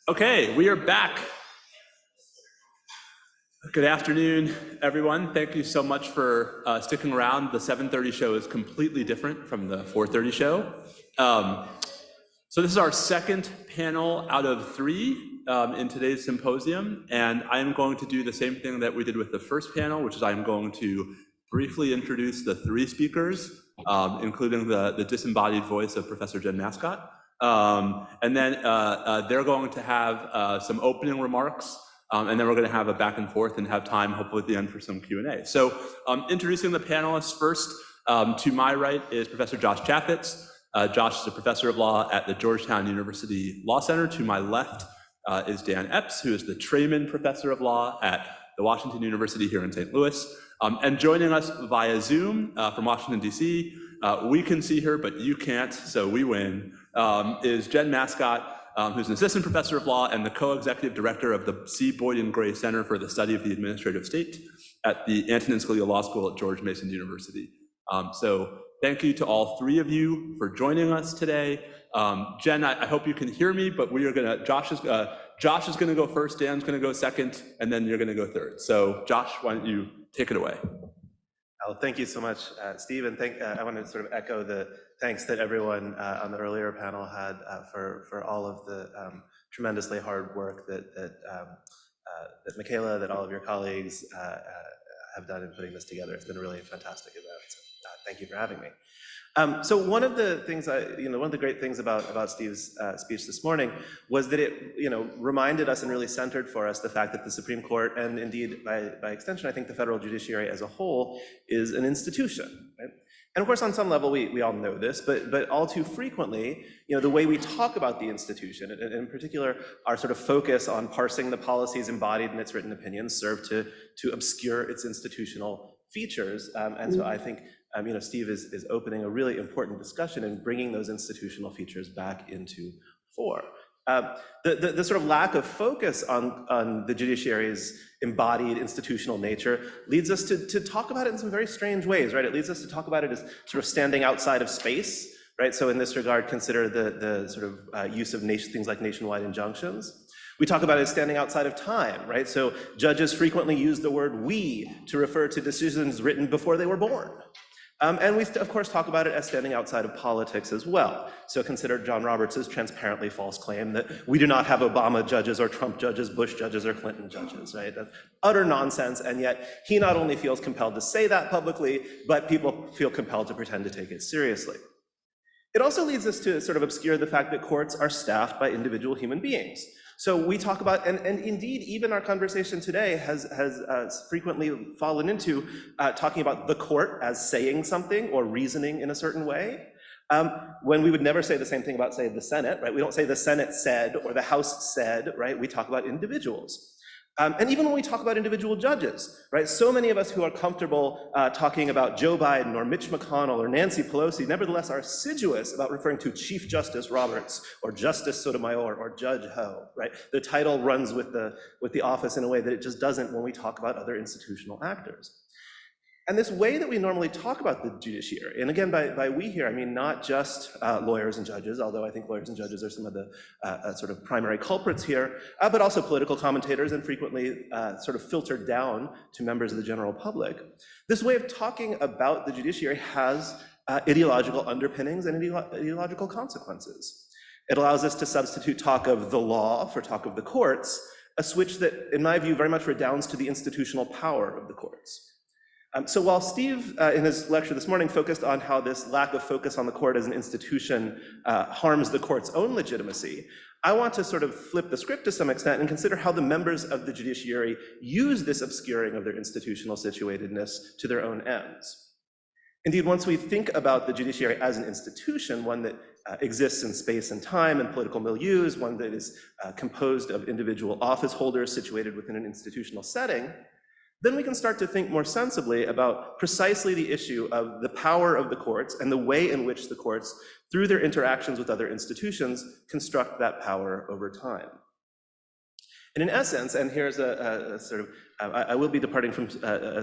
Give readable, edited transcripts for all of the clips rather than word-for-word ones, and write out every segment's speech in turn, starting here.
Okay, we are back. Good afternoon, everyone. Thank you so much for sticking around. The 7:30 show is completely different from the 4:30 show. So this is our second panel out of 3 in today's symposium, and I am going to do the same thing that we did with the first panel, which is I'm going to briefly introduce the 3 speakers, including the disembodied voice of Professor Jen Mascott. And then they're going to have some opening remarks, and then we're going to have a back and forth and have time, hopefully at the end, for some Q&A. So introducing the panelists first, to my right is Professor Josh Chaffetz. Josh is a professor of law at the Georgetown University Law Center. To my left is Dan Epps, who is the Trayman Professor of Law at the Washington University here in St. Louis. And joining us via Zoom from Washington, D.C., we can see her, but you can't, so we win, is Jen Mascott, who's an assistant professor of law and the co-executive director of the C. Boyd and Gray Center for the Study of the Administrative State at the Antonin Scalia Law School at George Mason University. So thank you to all 3 of you for joining us today. Jen, I hope you can hear me, but we are gonna, Josh is gonna go first, Dan's gonna go second, and then you're gonna go third. So Josh, why don't you take it away? Well, thank you so much, Steve, and I want to sort of echo the thanks that everyone on the earlier panel had for all of the tremendously hard work that Michaela, that all of your colleagues have done in putting this together. It's been a really fantastic event. So, thank you for having me. So one of the things one of the great things about Steve's speech this morning was that it, reminded us and really centered for us the fact that the Supreme Court, and indeed by extension, I think the federal judiciary as a whole, is an institution, right? And of course, on some level, we all know this, but all too frequently, the way we talk about the institution, and in particular, our sort of focus on parsing the policies embodied in its written opinions, serve to obscure its institutional features. And so I think Steve is opening a really important discussion and bringing those institutional features back into fore. The sort of lack of focus on the judiciary's embodied institutional nature leads us to talk about it in some very strange ways, right? It leads us to talk about it as sort of standing outside of space, right? So in this regard, consider the sort of use of things like nationwide injunctions. We talk about it as standing outside of time, right? So judges frequently use the word "we" to refer to decisions written before they were born. And we, of course, talk about it as standing outside of politics as well. So consider John Roberts' transparently false claim that we do not have Obama judges or Trump judges, Bush judges or Clinton judges, right? That's utter nonsense, and yet he not only feels compelled to say that publicly, but people feel compelled to pretend to take it seriously. It also leads us to sort of obscure the fact that courts are staffed by individual human beings. So we talk about, and indeed, even our conversation today has frequently fallen into talking about the court as saying something or reasoning in a certain way. When we would never say the same thing about, say, the Senate, right? We don't say the Senate said or the House said, right? We talk about individuals. And even when we talk about individual judges, right? So many of us who are comfortable talking about Joe Biden or Mitch McConnell or Nancy Pelosi, nevertheless are assiduous about referring to Chief Justice Roberts or Justice Sotomayor or Judge Ho, right? The title runs with the office in a way that it just doesn't when we talk about other institutional actors. And this way that we normally talk about the judiciary, and again, by we here, I mean not just lawyers and judges, although I think lawyers and judges are some of the sort of primary culprits here, but also political commentators and frequently sort of filtered down to members of the general public. This way of talking about the judiciary has ideological underpinnings and ideological consequences. It allows us to substitute talk of the law for talk of the courts, a switch that, in my view, very much redounds to the institutional power of the courts. So while Steve, in his lecture this morning, focused on how this lack of focus on the court as an institution harms the court's own legitimacy, I want to sort of flip the script to some extent and consider how the members of the judiciary use this obscuring of their institutional situatedness to their own ends. Indeed, once we think about the judiciary as an institution, one that exists in space and time and political milieus, one that is composed of individual office holders situated within an institutional setting, then we can start to think more sensibly about precisely the issue of the power of the courts and the way in which the courts, through their interactions with other institutions, construct that power over time. And in essence, and here's a sort of, I will be departing from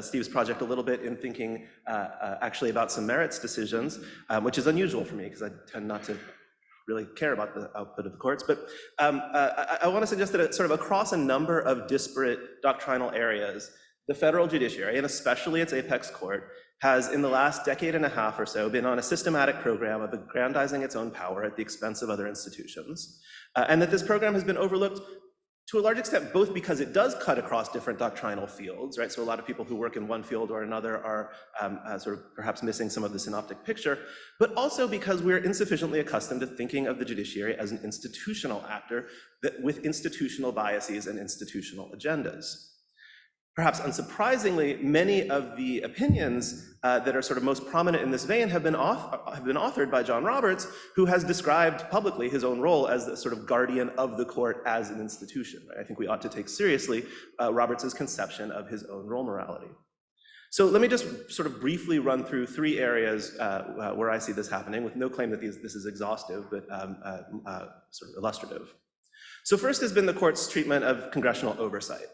Steve's project a little bit in thinking actually about some merits decisions, which is unusual for me because I tend not to really care about the output of the courts, but I want to suggest that sort of across a number of disparate doctrinal areas, the federal judiciary, and especially its apex court, has in the last decade and a half or so been on a systematic program of aggrandizing its own power at the expense of other institutions, and that this program has been overlooked to a large extent, both because it does cut across different doctrinal fields, right? So a lot of people who work in one field or another are sort of perhaps missing some of the synoptic picture, but also because we're insufficiently accustomed to thinking of the judiciary as an institutional actor with institutional biases and institutional agendas. Perhaps unsurprisingly, many of the opinions that are sort of most prominent in this vein have been authored by John Roberts, who has described publicly his own role as the sort of guardian of the court as an institution. Right? I think we ought to take seriously Roberts's conception of his own role morality. So let me just sort of briefly run through three areas where I see this happening, with no claim that this is exhaustive, but sort of illustrative. So first has been the court's treatment of congressional oversight.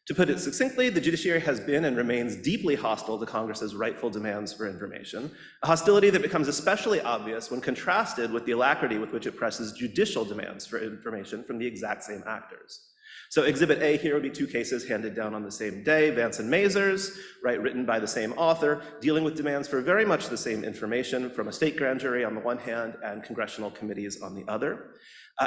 To put it succinctly, the judiciary has been and remains deeply hostile to Congress's rightful demands for information, a hostility that becomes especially obvious when contrasted with the alacrity with which it presses judicial demands for information from the exact same actors. So Exhibit A here would be two cases handed down on the same day, Vance and Mazars, right, written by the same author, dealing with demands for very much the same information from a state grand jury on the one hand and congressional committees on the other.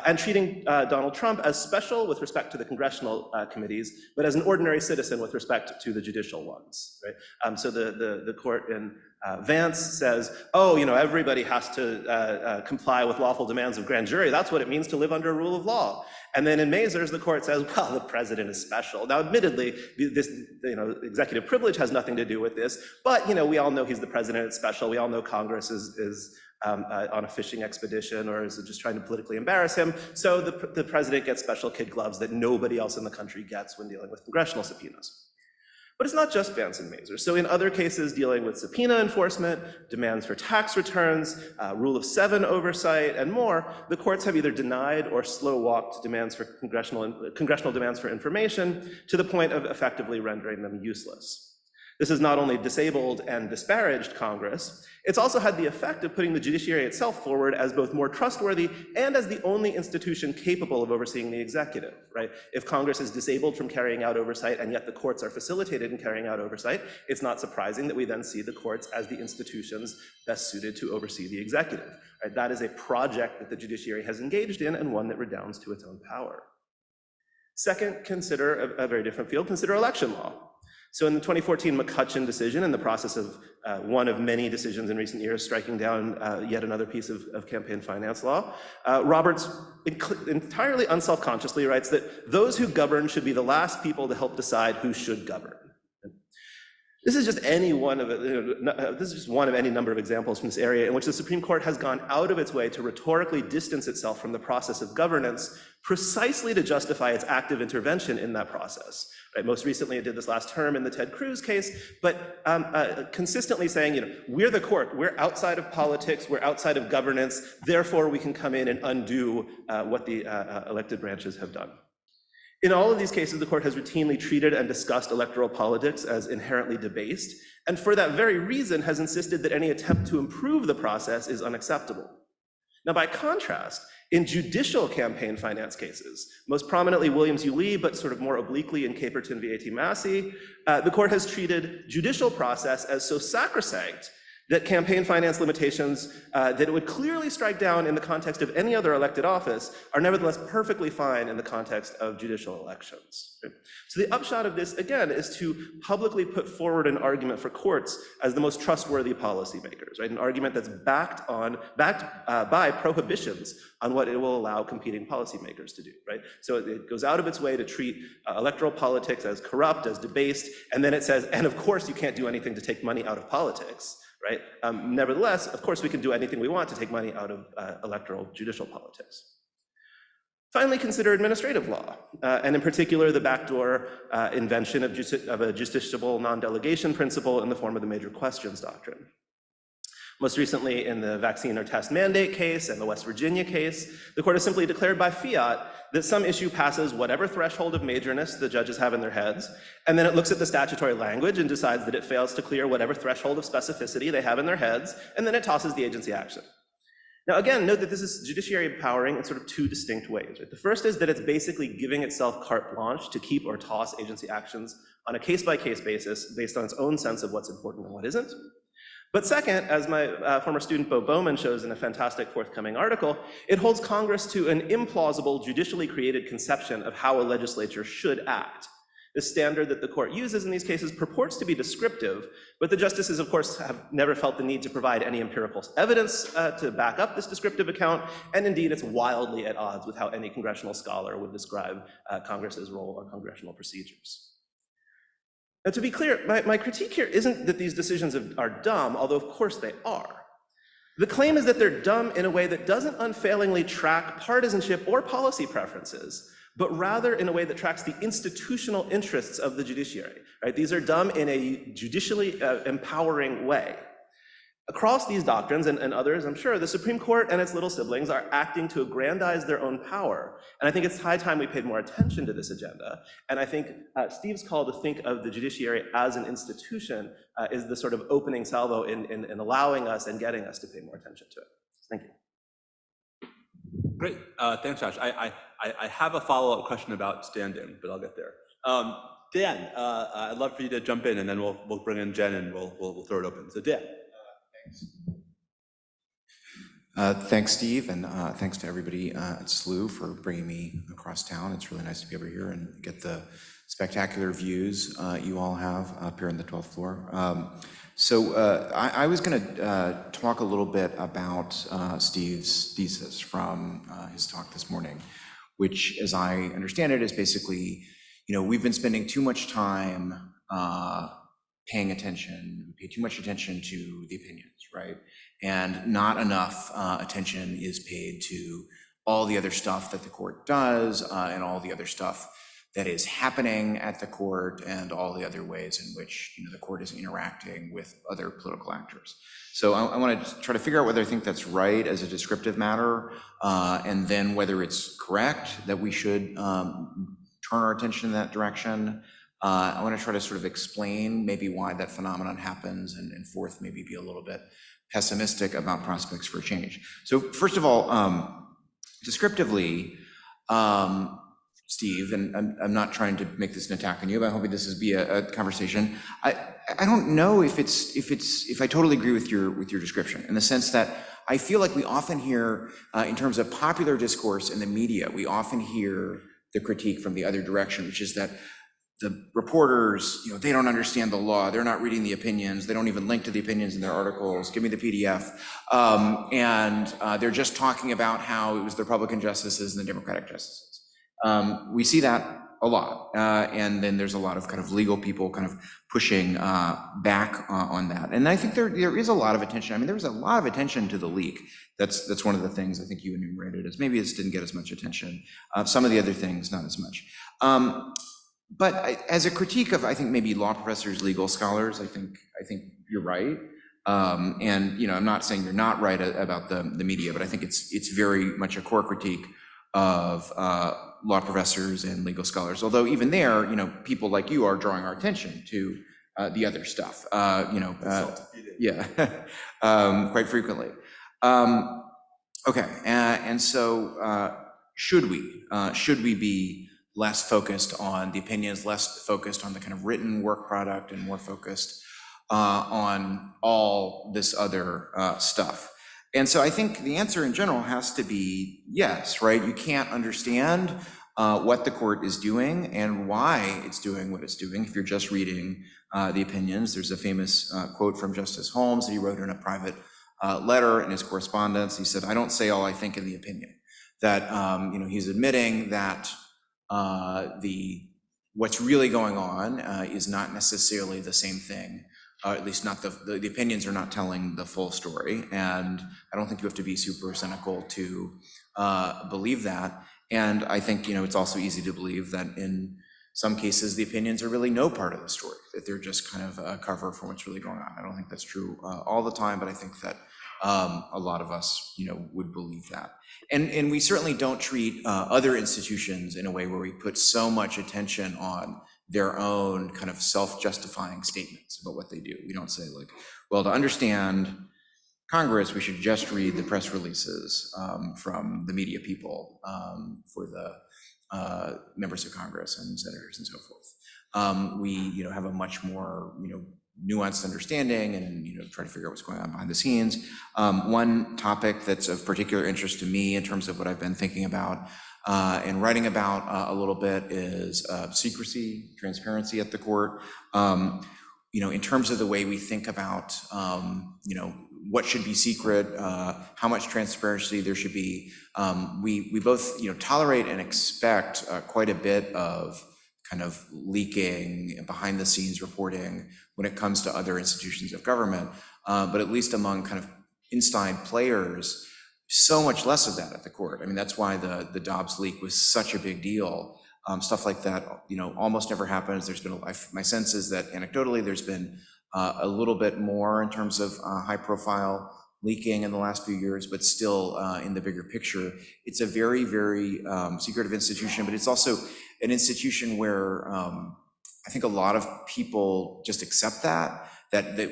And treating Donald Trump as special with respect to the congressional committees, but as an ordinary citizen with respect to the judicial ones. Right? So the court in Vance says, oh, you know, everybody has to comply with lawful demands of grand jury. That's what it means to live under a rule of law. And then in Mazars, the court says, well, the president is special. Now, admittedly, this executive privilege has nothing to do with this, but we all know he's the president. It's special. We all know Congress is on a fishing expedition or is just trying to politically embarrass him. So the president gets special kid gloves that nobody else in the country gets when dealing with congressional subpoenas. But it's not just Vance and Mazars. So in other cases dealing with subpoena enforcement, demands for tax returns, Rule of 7 oversight, and more, the courts have either denied or slow-walked demands for congressional demands for information to the point of effectively rendering them useless. This has not only disabled and disparaged Congress, it's also had the effect of putting the judiciary itself forward as both more trustworthy and as the only institution capable of overseeing the executive, right? If Congress is disabled from carrying out oversight and yet the courts are facilitated in carrying out oversight, it's not surprising that we then see the courts as the institutions best suited to oversee the executive. Right? That is a project that the judiciary has engaged in and one that redounds to its own power. Second, consider a very different field, consider election law. So in the 2014 McCutcheon decision, in the process of one of many decisions in recent years striking down yet another piece of campaign finance law, Roberts entirely unselfconsciously writes that those who govern should be the last people to help decide who should govern. This is just any one of this is just one of any number of examples from this area in which the Supreme Court has gone out of its way to rhetorically distance itself from the process of governance precisely to justify its active intervention in that process. Right? Most recently, it did this last term in the Ted Cruz case, but consistently saying, we're the court, we're outside of politics, we're outside of governance, therefore we can come in and undo what the elected branches have done. In all of these cases, the court has routinely treated and discussed electoral politics as inherently debased, and for that very reason has insisted that any attempt to improve the process is unacceptable. Now, by contrast, in judicial campaign finance cases, most prominently Williams v. Lee, but sort of more obliquely in Caperton v. A.T. Massey, the court has treated judicial process as so sacrosanct that campaign finance limitations that it would clearly strike down in the context of any other elected office are nevertheless perfectly fine in the context of judicial elections. Right? So the upshot of this, again, is to publicly put forward an argument for courts as the most trustworthy policymakers, right? An argument that's backed by prohibitions on what it will allow competing policymakers to do, right? So it goes out of its way to treat electoral politics as corrupt, as debased, and then it says, and of course you can't do anything to take money out of politics. Right? Nevertheless, of course, we can do anything we want to take money out of electoral judicial politics. Finally, consider administrative law, and in particular, the backdoor invention of a justiciable non-delegation principle in the form of the major questions doctrine. Most recently, in the vaccine or test mandate case and the West Virginia case, the court has simply declared by fiat that some issue passes whatever threshold of majorness the judges have in their heads, and then it looks at the statutory language and decides that it fails to clear whatever threshold of specificity they have in their heads, and then it tosses the agency action. Now again, note that this is judiciary empowering in sort of two distinct ways. Right? The first is that it's basically giving itself carte blanche to keep or toss agency actions on a case-by-case basis based on its own sense of what's important and what isn't. But second, as my former student Bo Bowman shows in a fantastic forthcoming article, it holds Congress to an implausible, judicially created conception of how a legislature should act. The standard that the court uses in these cases purports to be descriptive, but the justices, of course, have never felt the need to provide any empirical evidence to back up this descriptive account, and indeed it's wildly at odds with how any congressional scholar would describe Congress's role or congressional procedures. Now, to be clear, my critique here isn't that these decisions are dumb, although of course they are. The claim is that they're dumb in a way that doesn't unfailingly track partisanship or policy preferences, but rather in a way that tracks the institutional interests of the judiciary. Right? These are dumb in a judicially empowering way. Across these doctrines and others, I'm sure, the Supreme Court and its little siblings are acting to aggrandize their own power. And I think it's high time we paid more attention to this agenda. And I think Steve's call to think of the judiciary as an institution is the sort of opening salvo in allowing us and getting us to pay more attention to it. Thank you. Great, thanks, Josh. I have a follow-up question about standing, but I'll get there. Dan, I'd love for you to jump in, and then we'll bring in Jen and we'll throw it open. So Dan. Thanks, Steve, and thanks to everybody at SLU for bringing me across town. It's really nice to be over here and get the spectacular views you all have up here on the 12th floor. I was going to talk a little bit about Steve's thesis from his talk this morning, which, as I understand it, is basically, we've been spending too much time paying attention, we pay too much attention to the opinions, right? And not enough attention is paid to all the other stuff that the court does and all the other stuff that is happening at the court and all the other ways in which the court is interacting with other political actors. So I want to try to figure out whether I think that's right as a descriptive matter, and then whether it's correct that we should turn our attention in that direction. I want to try to sort of explain maybe why that phenomenon happens, and fourth, maybe be a little bit pessimistic about prospects for change. So first of all, descriptively, Steve, and I'm not trying to make this an attack on you, but I'm hoping this will be a conversation. I don't know if I totally agree with your description, in the sense that I feel like we often hear, in terms of popular discourse in the media, we often hear the critique from the other direction, which is that the reporters, they don't understand the law. They're not reading the opinions. They don't even link to the opinions in their articles. Give me the PDF. And they're just talking about how it was the Republican justices and the Democratic justices. We see that a lot. And then there's a lot of kind of legal people kind of pushing back on that. And I think there is a lot of attention. I mean, there was a lot of attention to the leak. That's one of the things I think you enumerated as maybe this didn't get as much attention. Some of the other things, not as much. But as a critique of, I think, maybe law professors, legal scholars, I think you're right. And, you know, I'm not saying you're not right about the media, but I think it's very much a core critique of law professors and legal scholars. Although even there, you know, people like you are drawing our attention to the other stuff, you know, yeah, quite frequently. Okay, and so should we be less focused on the opinions, less focused on the kind of written work product, and more focused on all this other stuff? And so I think the answer in general has to be yes, right? You can't understand what the court is doing and why it's doing what it's doing if you're just reading the opinions. There's a famous quote from Justice Holmes that he wrote in a private letter in his correspondence. He said, "I don't say all I think in the opinion." That you know, he's admitting that what's really going on is not necessarily the same thing. At least not the opinions are not telling the full story. And I don't think you have to be super cynical to believe that. And I think, you know, it's also easy to believe that in some cases, the opinions are really no part of the story, that they're just kind of a cover for what's really going on. I don't think that's true all the time, but I think that a lot of us, you know, would believe that. And we certainly don't treat other institutions in a way where we put so much attention on their own kind of self-justifying statements about what they do. We don't say like, well, to understand Congress, we should just read the press releases from the media people for the members of Congress and senators and so forth. We, you know, have a much more, you know, nuanced understanding and, you know, try to figure out what's going on behind the scenes. One topic that's of particular interest to me in terms of what I've been thinking about and writing about a little bit is secrecy, transparency at the court. You know, in terms of the way we think about, you know, what should be secret, how much transparency there should be. We both, you know, tolerate and expect quite a bit of kind of leaking, behind the scenes reporting when it comes to other institutions of government, but at least among kind of inside players, so much less of that at the court. I mean, that's why the Dobbs leak was such a big deal. Stuff like that, you know, almost never happens. There's been, my sense is that anecdotally, there's been a little bit more in terms of high profile leaking in the last few years, but still in the bigger picture, it's a very, very secretive institution, but it's also an institution where I think a lot of people just accept that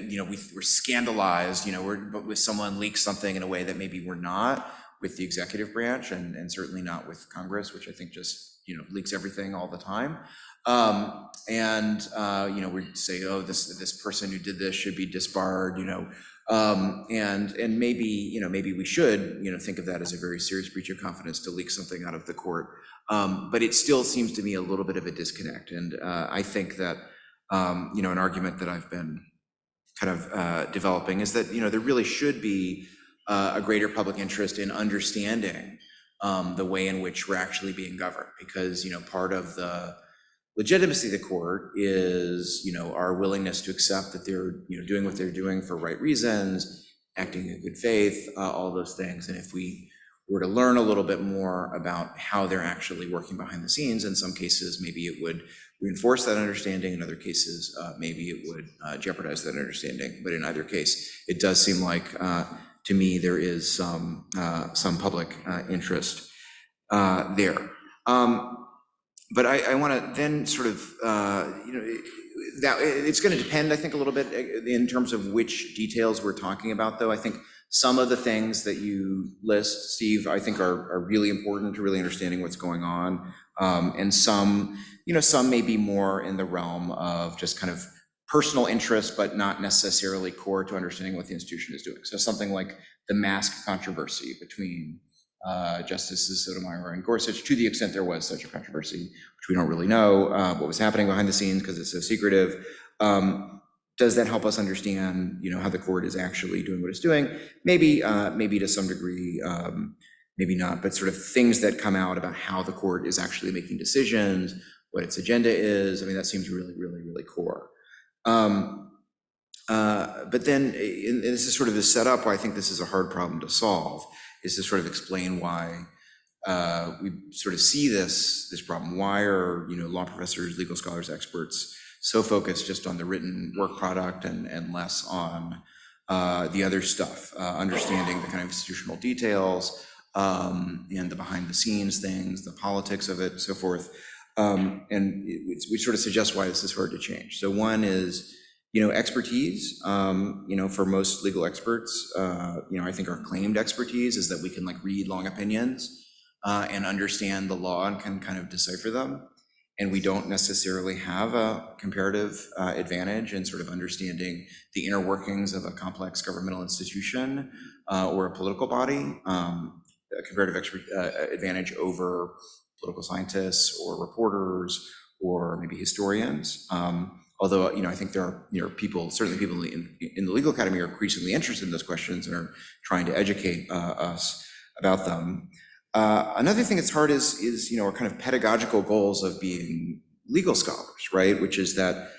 you know, we're scandalized, you know, with someone leaks something in a way that maybe we're not with the executive branch and certainly not with Congress, which I think just, you know, leaks everything all the time. You know, we say, oh, this person who did this should be disbarred, you know, and maybe, you know, maybe we should, you know, think of that as a very serious breach of confidence to leak something out of the court. But it still seems to me a little bit of a disconnect. And I think that, you know, an argument that I've been kind of developing is that, you know, there really should be a greater public interest in understanding the way in which we're actually being governed, because, you know, part of the legitimacy of the court is, you know, our willingness to accept that they're, you know, doing what they're doing for right reasons, acting in good faith, all those things. And if we were to learn a little bit more about how they're actually working behind the scenes, in some cases, maybe it would reinforce that understanding. In other cases, maybe it would jeopardize that understanding. But in either case, it does seem like, to me, there is some public interest there. But I want to then sort of, you know, that it's going to depend, I think, a little bit in terms of which details we're talking about, though. I think some of the things that you list, Steve, I think are really important to really understanding what's going on. And some, you know, some may be more in the realm of just kind of personal interest, but not necessarily core to understanding what the institution is doing. So something like the mask controversy between Justices Sotomayor and Gorsuch, to the extent there was such a controversy, which we don't really know what was happening behind the scenes because it's so secretive. Does that help us understand, you know, how the court is actually doing what it's doing? Maybe, maybe to some degree, maybe not, but sort of things that come out about how the court is actually making decisions, what its agenda is. I mean, that seems really, really, really core. But then, and this is sort of the setup why I think this is a hard problem to solve, is to sort of explain why we sort of see this problem. Why are, law professors, legal scholars, experts so focused just on the written work product and less on the other stuff, understanding the kind of institutional details and the behind the scenes things, the politics of it, so forth. And we sort of suggest why this is hard to change. So one is, expertise. For most legal experts, I think our claimed expertise is that we can like read long opinions and understand the law and can kind of decipher them. And we don't necessarily have a comparative advantage in sort of understanding the inner workings of a complex governmental institution or a political body, a comparative advantage over political scientists or reporters or maybe historians. Although, I think there are, people, certainly people in the legal academy are increasingly interested in those questions and are trying to educate us about them. Another thing that's hard is our kind of pedagogical goals of being legal scholars, right? Which is that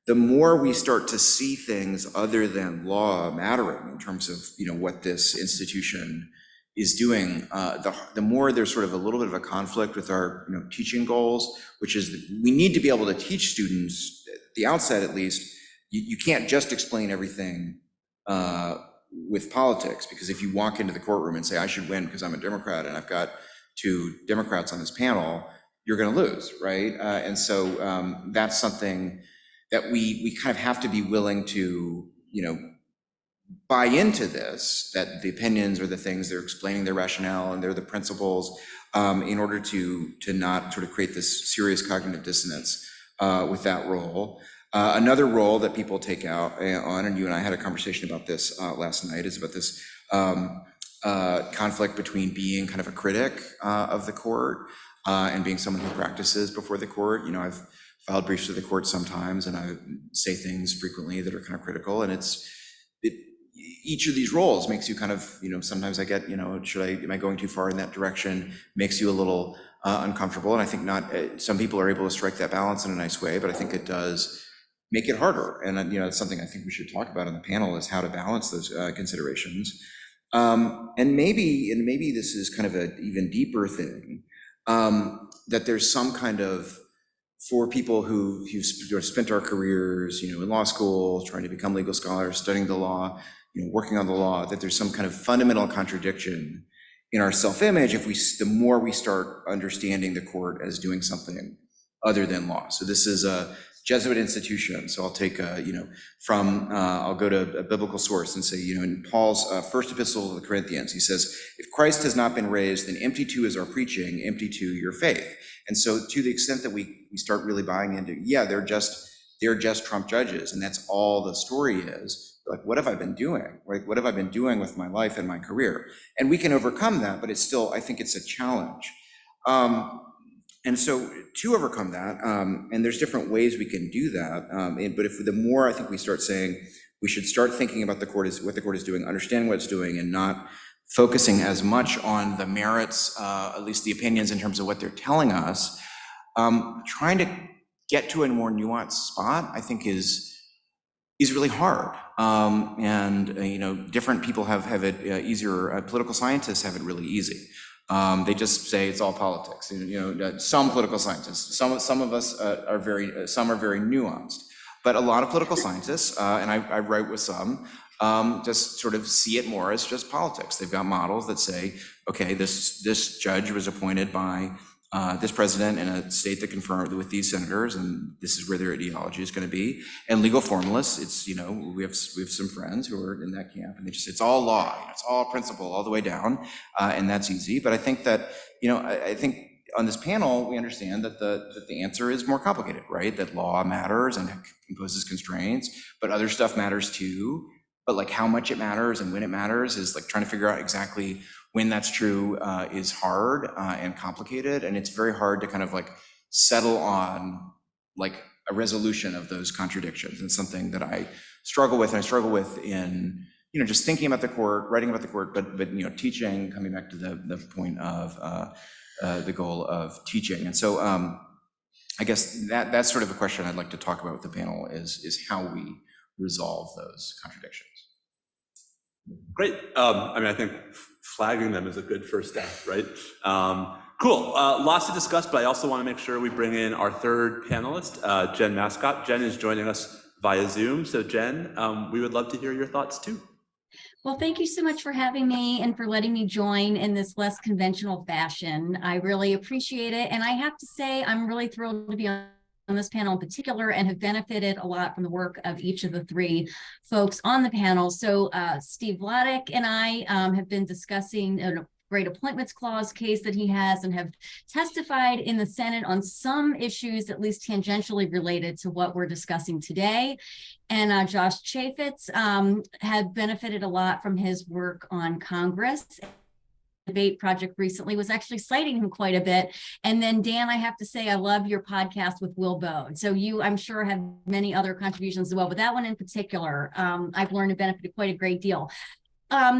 the more we start to see things other than law mattering in terms of, what this institution is doing, the more there's sort of a little bit of a conflict with our, teaching goals, which is that we need to be able to teach students, at the outset at least, you can't just explain everything with politics, because if you walk into the courtroom and say, I should win because I'm a Democrat and I've got 2 Democrats on this panel, you're gonna lose, right? And so that's something that we kind of have to be willing to, buy into this, that the opinions are the things, they're explaining their rationale and they're the principles in order to not sort of create this serious cognitive dissonance with that role. Another role that people take out on, and you and I had a conversation about this last night, is about this conflict between being kind of a critic of the court and being someone who practices before the court. I've filed briefs to the court sometimes and I say things frequently that are kind of critical, and each of these roles makes you kind of, sometimes I get, am I going too far in that direction? Makes you a little uncomfortable. And I think some people are able to strike that balance in a nice way, but I think it does make it harder. And, it's something I think we should talk about on the panel, is how to balance those considerations. And maybe this is kind of an even deeper thing, that there's some kind of, for people who've spent our careers, in law school, trying to become legal scholars, studying the law, working on the law, that there's some kind of fundamental contradiction in our self-image the more we start understanding the court as doing something other than law. So this is a Jesuit institution. So I'll take, I'll go to a biblical source and say, in Paul's first epistle to the Corinthians, he says, if Christ has not been raised, then empty too is our preaching, empty too your faith. And so to the extent that we start really buying into, they're just Trump judges, and that's all the story is. Like, what have I been doing? Right? What have I been doing with my life and my career? And we can overcome that, but it's still, I think it's a challenge. And so to overcome that, and there's different ways we can do that, but the more I think we start saying, we should start thinking about what the court is doing, understanding what it's doing, and not focusing as much on the merits, at least the opinions in terms of what they're telling us, trying to get to a more nuanced spot, I think is really hard. Different people have it easier. Political scientists have it really easy. They just say it's all politics. Some political scientists, some of us some are very nuanced, but a lot of political scientists, and I write with some, just sort of see it more as just politics. They've got models that say, okay, this judge was appointed by this president in a state that confirmed with these senators, and this is where their ideology is going to be. And legal formalists, it's, we have some friends who are in that camp, and it's all law, it's all principle all the way down, and that's easy. But I think that, I think on this panel, we understand that the answer is more complicated, right? That law matters and imposes constraints, but other stuff matters too. But like how much it matters and when it matters is like trying to figure out exactly when that's true is hard and complicated. And it's very hard to kind of like settle on like a resolution of those contradictions. And something that I struggle with, and I struggle with in, just thinking about the court, writing about the court, but teaching, coming back to the point of the goal of teaching. And so I guess that's sort of a question I'd like to talk about with the panel is how we resolve those contradictions. Great. I mean, I think flagging them is a good first step, right? Cool. Lots to discuss, but I also want to make sure we bring in our third panelist, Jen Mascott. Jen is joining us via Zoom. So Jen, we would love to hear your thoughts too. Well, thank you so much for having me and for letting me join in this less conventional fashion. I really appreciate it. And I have to say, I'm really thrilled to be on this panel in particular and have benefited a lot from the work of each of the three folks on the panel. So Steve Vladeck and I have been discussing a great appointments clause case that he has and have testified in the Senate on some issues, at least tangentially related to what we're discussing today. And Josh Chaffetz had benefited a lot from his work on Congress. Debate project recently was actually citing him quite a bit. And then Dan, I have to say, I love your podcast with Will Bode. So you, I'm sure, have many other contributions as well, but that one in particular, I've learned and benefited quite a great deal.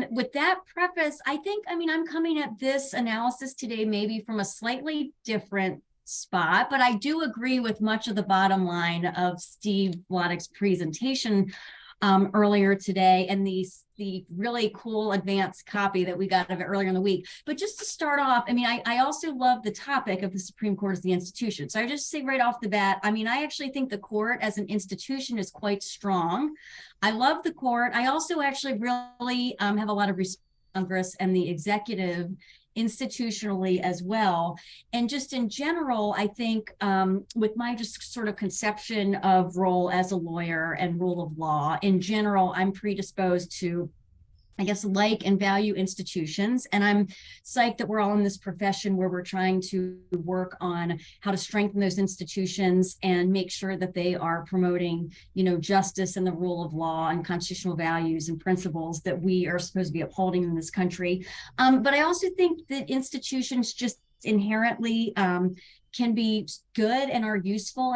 With that preface, I think, I mean, I'm coming at this analysis today maybe from a slightly different spot, but I do agree with much of the bottom line of Steve Vladeck's presentation earlier today and the really cool advanced copy that we got of it earlier in the week. But just to start off, I mean, I also love the topic of the Supreme Court as the institution. So I just say right off the bat, I mean, I actually think the court as an institution is quite strong. I love the court. I also actually really have a lot of respect for Congress and the executive institutionally as well. And just in general, I think with my just sort of conception of role as a lawyer and rule of law, in general, I'm predisposed to, I guess, like and value institutions. And I'm psyched that we're all in this profession where we're trying to work on how to strengthen those institutions and make sure that they are promoting, you know, justice and the rule of law and constitutional values and principles that we are supposed to be upholding in this country. But I also think that institutions just inherently can be good and are a useful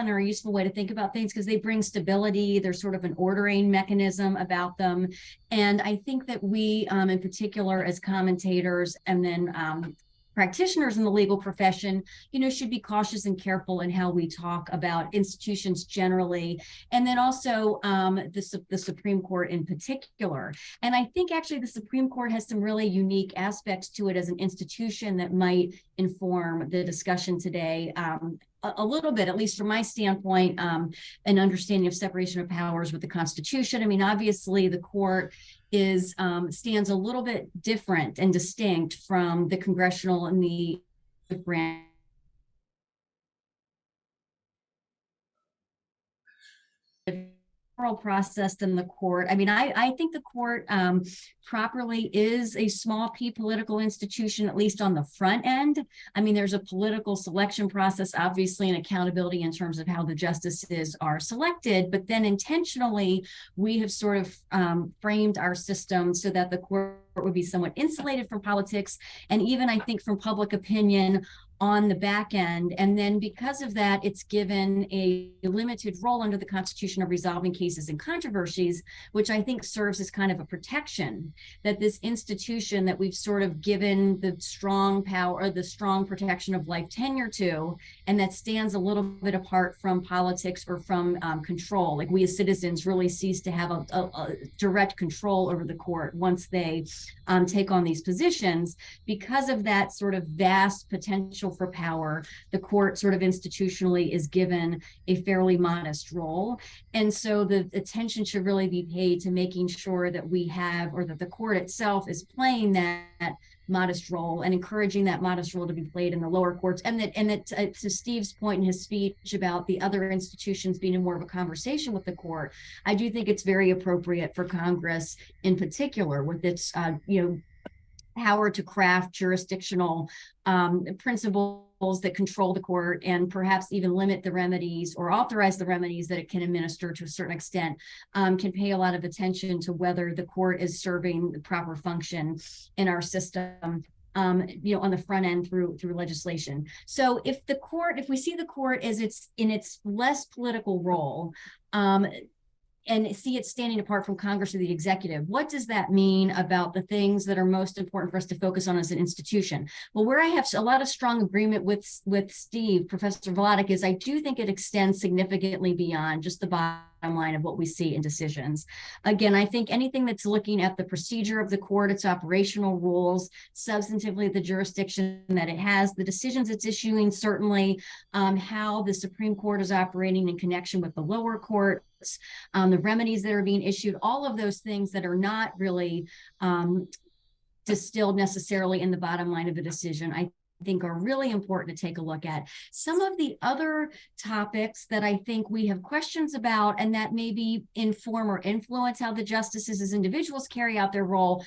way to think about things because they bring stability. There's sort of an ordering mechanism about them. And I think that we, in particular, as commentators and then practitioners in the legal profession, you know, should be cautious and careful in how we talk about institutions generally, and then also the Supreme Court in particular. And I think actually the Supreme Court has some really unique aspects to it as an institution that might inform the discussion today a little bit, at least from my standpoint, an understanding of separation of powers with the Constitution. I mean, obviously the court stands a little bit different and distinct from the congressional and the branch. Process than the court. I mean, I think the court properly is a small p political institution, at least on the front end. I mean, there's a political selection process, obviously, and accountability in terms of how the justices are selected, but then intentionally, we have sort of framed our system so that the court would be somewhat insulated from politics and even, I think, from public opinion on the back end. And then because of that, it's given a limited role under the Constitution of resolving cases and controversies, which I think serves as kind of a protection that this institution that we've sort of given the strong power or the strong protection of life tenure to, and that stands a little bit apart from politics or from control. Like we as citizens really cease to have a direct control over the court once they take on these positions. Because of that sort of vast potential for power, the court sort of institutionally is given a fairly modest role. And so the attention should really be paid to making sure that we have, or that the court itself is playing that modest role and encouraging that modest role to be played in the lower courts. And that to Steve's point in his speech about the other institutions being in more of a conversation with the court, I do think it's very appropriate for Congress in particular with its, power to craft jurisdictional principles that control the court and perhaps even limit the remedies or authorize the remedies that it can administer to a certain extent, can pay a lot of attention to whether the court is serving the proper function in our system, on the front end through legislation. So if we see the court as in its less political role, and see it standing apart from Congress or the executive. What does that mean about the things that are most important for us to focus on as an institution? Well, where I have a lot of strong agreement with Steve, Professor Vladeck, is I do think it extends significantly beyond just the bottom line of what we see in decisions. Again, I think anything that's looking at the procedure of the court, its operational rules, substantively the jurisdiction that it has, the decisions it's issuing, certainly how the Supreme Court is operating in connection with the lower courts, the remedies that are being issued, all of those things that are not really distilled necessarily in the bottom line of a decision, I think are really important to take a look at. Some of the other topics that I think we have questions about and that maybe inform or influence how the justices as individuals carry out their role,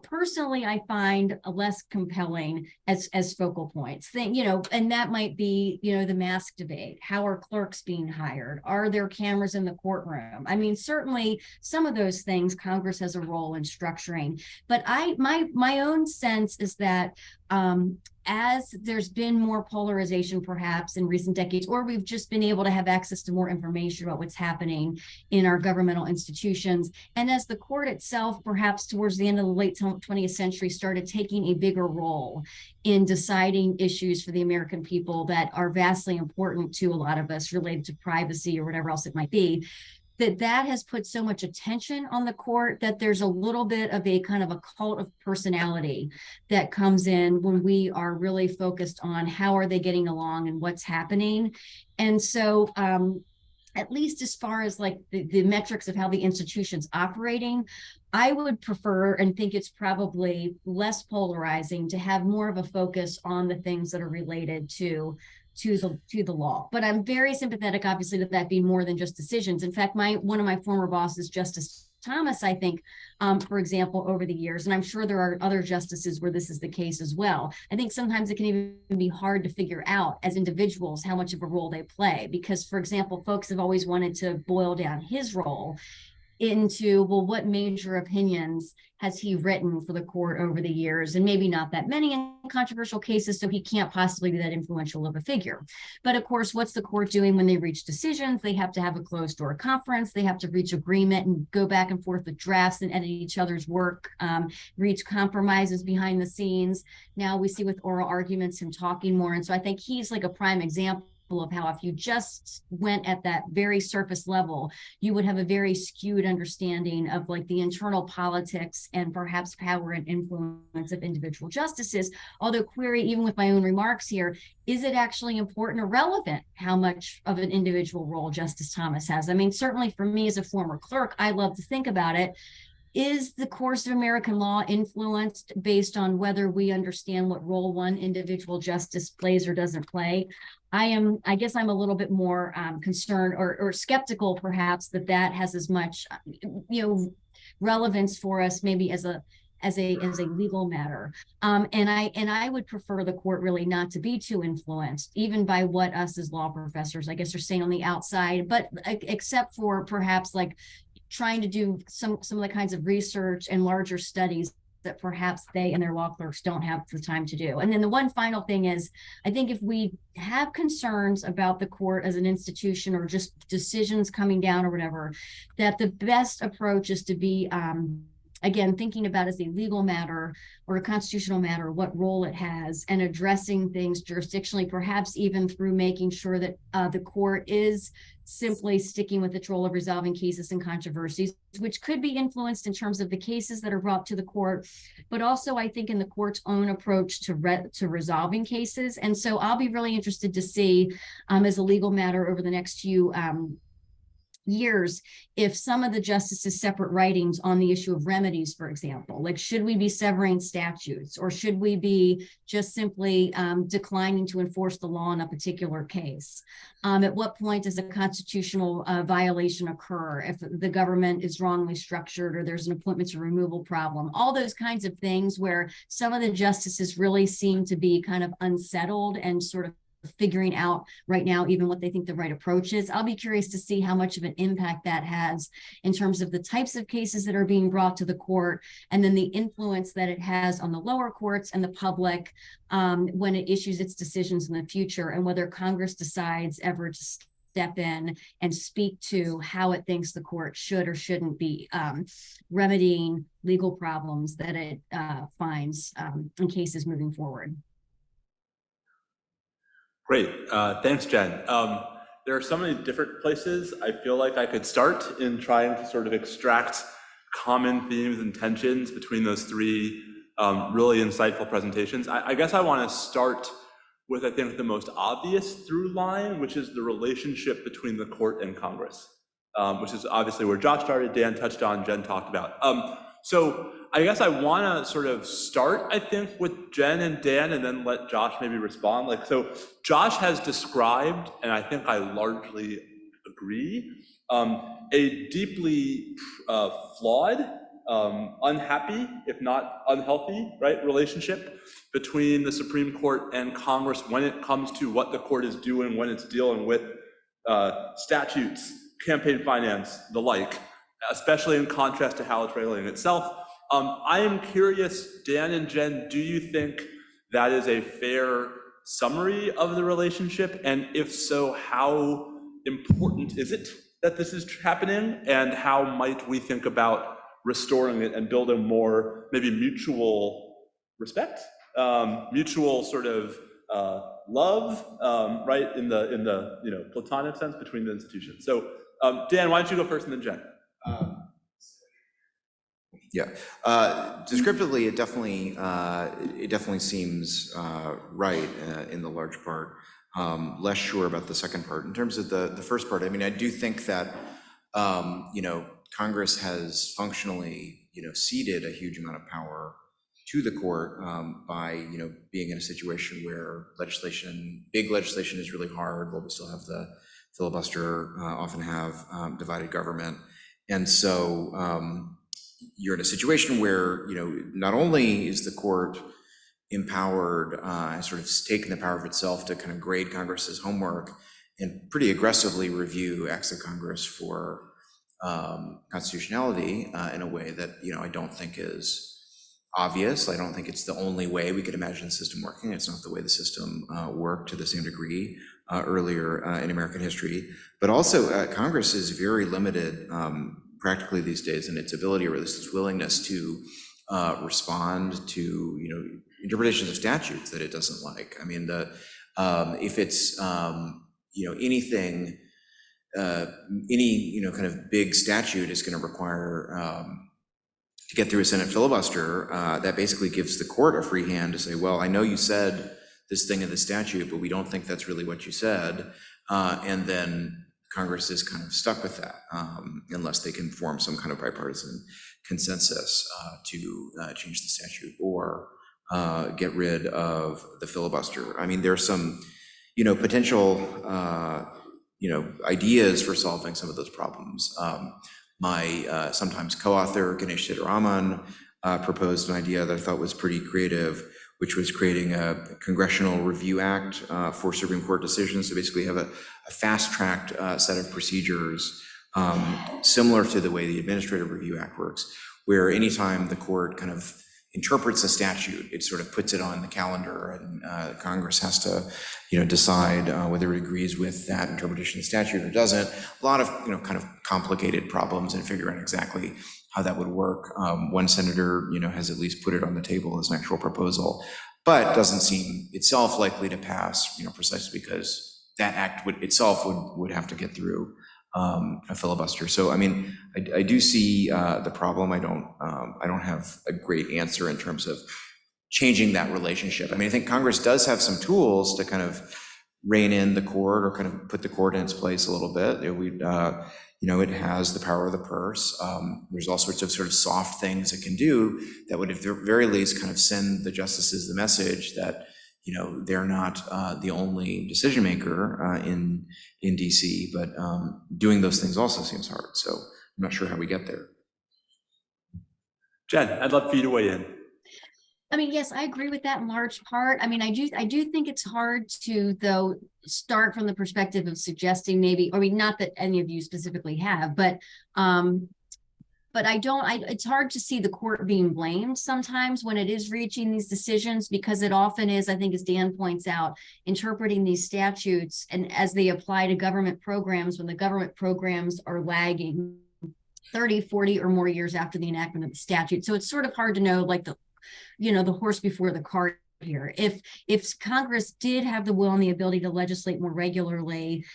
personally, I find less compelling as focal points. And that might be, the mask debate. How are clerks being hired? Are there cameras in the courtroom? I mean, certainly some of those things Congress has a role in structuring. But my own sense is that as there's been more polarization perhaps in recent decades, or we've just been able to have access to more information about what's happening in our governmental institutions, and as the court itself perhaps towards the end of the late 20th century started taking a bigger role in deciding issues for the American people that are vastly important to a lot of us related to privacy or whatever else it might be, that has put so much attention on the court that there's a little bit of a kind of a cult of personality that comes in when we are really focused on how are they getting along and what's happening. And so at least as far as like the metrics of how the institution's operating, I would prefer and think it's probably less polarizing to have more of a focus on the things that are related to the law. But I'm very sympathetic, obviously, to that being more than just decisions. In fact, one of my former bosses, Justice Thomas, I think, for example, over the years, and I'm sure there are other justices where this is the case as well, I think sometimes it can even be hard to figure out as individuals how much of a role they play. Because, for example, folks have always wanted to boil down his role into, well, what major opinions has he written for the court over the years? And maybe not that many in controversial cases, so he can't possibly be that influential of a figure. But of course, what's the court doing when they reach decisions? They have to have a closed door conference. They have to reach agreement and go back and forth with drafts and edit each other's work, reach compromises behind the scenes. Now we see with oral arguments him talking more. And so I think he's like a prime example of how if you just went at that very surface level, you would have a very skewed understanding of like the internal politics and perhaps power and influence of individual justices. Although query, even with my own remarks here, is it actually important or relevant how much of an individual role Justice Thomas has? I mean, certainly for me as a former clerk, I love to think about it. Is the course of American law influenced based on whether we understand what role one individual justice plays or doesn't play? I guess I'm a little bit more concerned or skeptical, perhaps, that has as much, relevance for us, maybe as a legal matter. And I would prefer the court really not to be too influenced, even by what us as law professors, I guess, are saying on the outside, but except for perhaps like trying to do some of the kinds of research and larger studies that perhaps they and their law clerks don't have the time to do. And then the one final thing is, I think if we have concerns about the court as an institution or just decisions coming down or whatever, that the best approach is to be, again, thinking about as a legal matter or a constitutional matter, what role it has, and addressing things jurisdictionally, perhaps even through making sure that the court is simply sticking with its role of resolving cases and controversies, which could be influenced in terms of the cases that are brought to the court, but also I think in the court's own approach to resolving cases. And so I'll be really interested to see as a legal matter over the next few years, if some of the justices' separate writings on the issue of remedies, for example, like should we be severing statutes or should we be just simply declining to enforce the law in a particular case? At what point does a constitutional violation occur if the government is wrongly structured or there's an appointment to removal problem? All those kinds of things where some of the justices really seem to be kind of unsettled and sort of figuring out right now even what they think the right approach is. I'll be curious to see how much of an impact that has in terms of the types of cases that are being brought to the court, and then the influence that it has on the lower courts and the public when it issues its decisions in the future, and whether Congress decides ever to step in and speak to how it thinks the court should or shouldn't be remedying legal problems that it finds in cases moving forward. Great. Thanks, Jen. There are so many different places I feel like I could start in trying to sort of extract common themes and tensions between those three really insightful presentations. I guess I want to start with, I think, the most obvious through line, which is the relationship between the court and Congress, which is obviously where Josh started, Dan touched on, Jen talked about. So I guess I want to sort of start, I think, with Jen and Dan, and then let Josh maybe respond. So Josh has described, and I think I largely agree, a deeply flawed, unhappy, if not unhealthy, right, relationship between the Supreme Court and Congress when it comes to what the court is doing, when it's dealing with statutes, campaign finance, the like, especially in contrast to how it's regulating itself. I am curious, Dan and Jen, do you think that is a fair summary of the relationship? And if so, how important is it that this is happening? And how might we think about restoring it and building more maybe mutual respect, mutual sort of love, right, in the platonic sense between the institutions? So Dan, why don't you go first and then Jen? Descriptively, it definitely seems right in the large part. Less sure about the second part. In terms of the first part, I mean, I do think that Congress has functionally ceded a huge amount of power to the court by being in a situation where big legislation is really hard, while we still have the filibuster, often have divided government, and so you're in a situation where not only is the court empowered, sort of taken the power of itself to kind of grade Congress's homework and pretty aggressively review acts of Congress for constitutionality in a way that I don't think is obvious. I don't think it's the only way we could imagine the system working. It's not the way the system worked to the same degree earlier in American history. But also, Congress is very limited practically these days in its ability, or at least its willingness to respond to interpretations of statutes that it doesn't like. I mean, if it's anything, any kind of big statute is going to require to get through a Senate filibuster, that basically gives the court a free hand to say, well, I know you said this thing in the statute, but we don't think that's really what you said, and then Congress is kind of stuck with that unless they can form some kind of bipartisan consensus to change the statute or get rid of the filibuster. I mean, there's some, potential, ideas for solving some of those problems. My sometimes co-author, Ganesh Sitaraman, proposed an idea that I thought was pretty creative, which was creating a Congressional Review Act for Supreme Court decisions. So basically have a fast-tracked set of procedures similar to the way the Administrative Review Act works, where anytime the court kind of interprets a statute, it sort of puts it on the calendar, and Congress has to, decide whether it agrees with that interpretation of the statute or doesn't. A lot of, kind of complicated problems in figuring out exactly how that would work. One senator, has at least put it on the table as an actual proposal, but doesn't seem itself likely to pass, precisely because that act itself would have to get through a filibuster. So, I mean, I do see the problem. I don't have a great answer in terms of changing that relationship. I mean, I think Congress does have some tools to kind of rein in the court or kind of put the court in its place a little bit. It has the power of the purse. There's all sorts of sort of soft things it can do that would, at the very least, kind of send the justices the message that they're not the only decision maker in DC, but doing those things also seems hard. So I'm not sure how we get there. Jen, I'd love for you to weigh in. I mean, yes, I agree with that in large part. I mean, I do think it's hard to, though, start from the perspective of suggesting maybe, not that any of you specifically have, but but it's hard to see the court being blamed sometimes when it is reaching these decisions, because it often is, I think, as Dan points out, interpreting these statutes and as they apply to government programs, when the government programs are lagging 30, 40 or more years after the enactment of the statute. So it's sort of hard to know, like, the horse before the cart here. If Congress did have the will and the ability to legislate more regularly,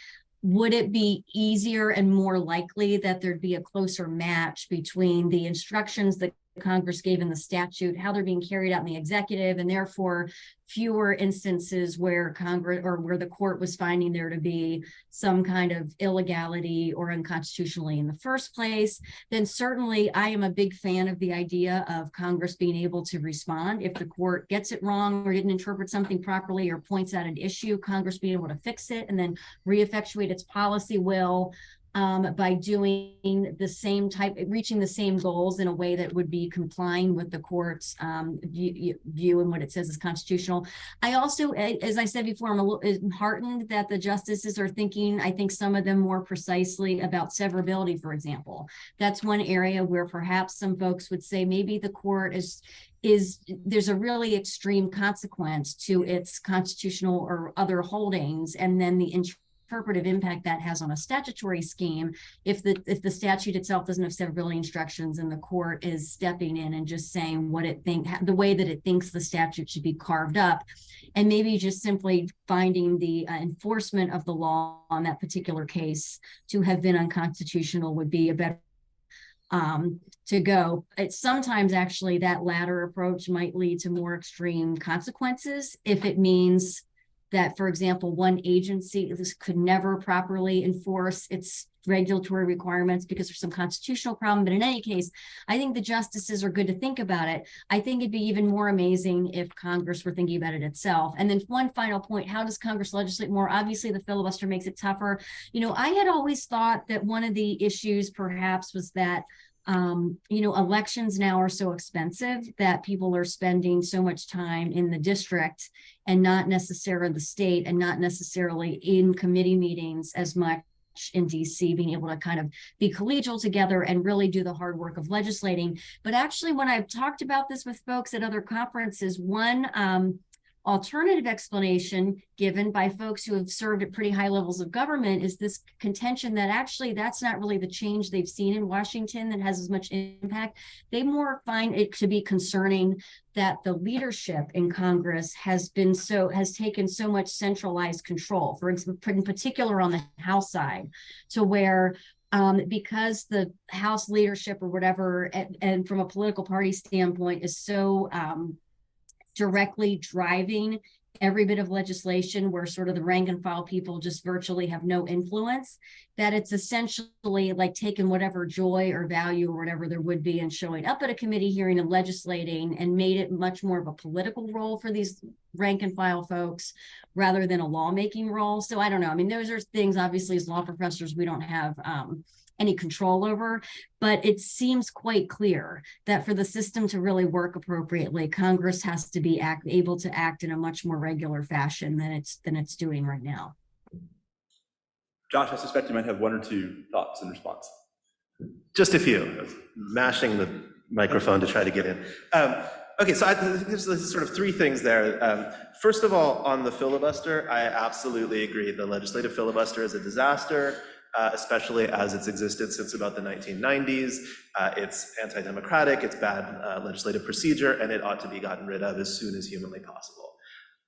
would it be easier and more likely that there'd be a closer match between the instructions that Congress gave in the statute, how they're being carried out in the executive, and therefore fewer instances where Congress or where the court was finding there to be some kind of illegality or unconstitutionally in the first place? Then certainly I am a big fan of the idea of Congress being able to respond if the court gets it wrong or didn't interpret something properly or points out an issue, Congress being able to fix it and then re-effectuate its policy will. By doing the same type, reaching the same goals in a way that would be complying with the court's view and what it says is constitutional. I also, as I said before, I'm a little heartened that the justices are thinking, I think some of them more precisely about severability, for example. That's one area where perhaps some folks would say maybe the court there's a really extreme consequence to its constitutional or other holdings, and then the interpretive impact that has on a statutory scheme if the statute itself doesn't have severability instructions and the court is stepping in and just saying what it the way that it thinks the statute should be carved up, and maybe just simply finding the enforcement of the law on that particular case to have been unconstitutional would be a better to go. It's sometimes actually that latter approach might lead to more extreme consequences if it means that, for example, one agency could never properly enforce its regulatory requirements because there's some constitutional problem. But in any case, I think the justices are good to think about it. I think it'd be even more amazing if Congress were thinking about it itself. And then one final point, how does Congress legislate more? Obviously, the filibuster makes it tougher. I had always thought that one of the issues perhaps was that elections now are so expensive that people are spending so much time in the district and not necessarily the state and not necessarily in committee meetings as much in DC, being able to kind of be collegial together and really do the hard work of legislating. But actually, when I've talked about this with folks at other conferences, one alternative explanation given by folks who have served at pretty high levels of government is this contention that actually that's not really the change they've seen in Washington that has as much impact. They more find it to be concerning that the leadership in Congress has taken so much centralized control, for example, in particular on the House side, to where because the House leadership or whatever, and from a political party standpoint, is so directly driving every bit of legislation where sort of the rank and file people just virtually have no influence, that it's essentially like taking whatever joy or value or whatever there would be in showing up at a committee hearing and legislating and made it much more of a political role for these rank and file folks rather than a lawmaking role. So I don't know. I mean, those are things, obviously, as law professors, we don't have any control over, but it seems quite clear that for the system to really work appropriately, Congress has to be able to act in a much more regular fashion than it's doing right now. Josh, I suspect you might have one or two thoughts in response. Just a few. Mashing the microphone to try to get in. Okay, so there's sort of three things there. First of all, on the filibuster, I absolutely agree. The legislative filibuster is a disaster. Especially as it's existed since about the 1990s. It's anti-democratic, it's bad legislative procedure, and it ought to be gotten rid of as soon as humanly possible.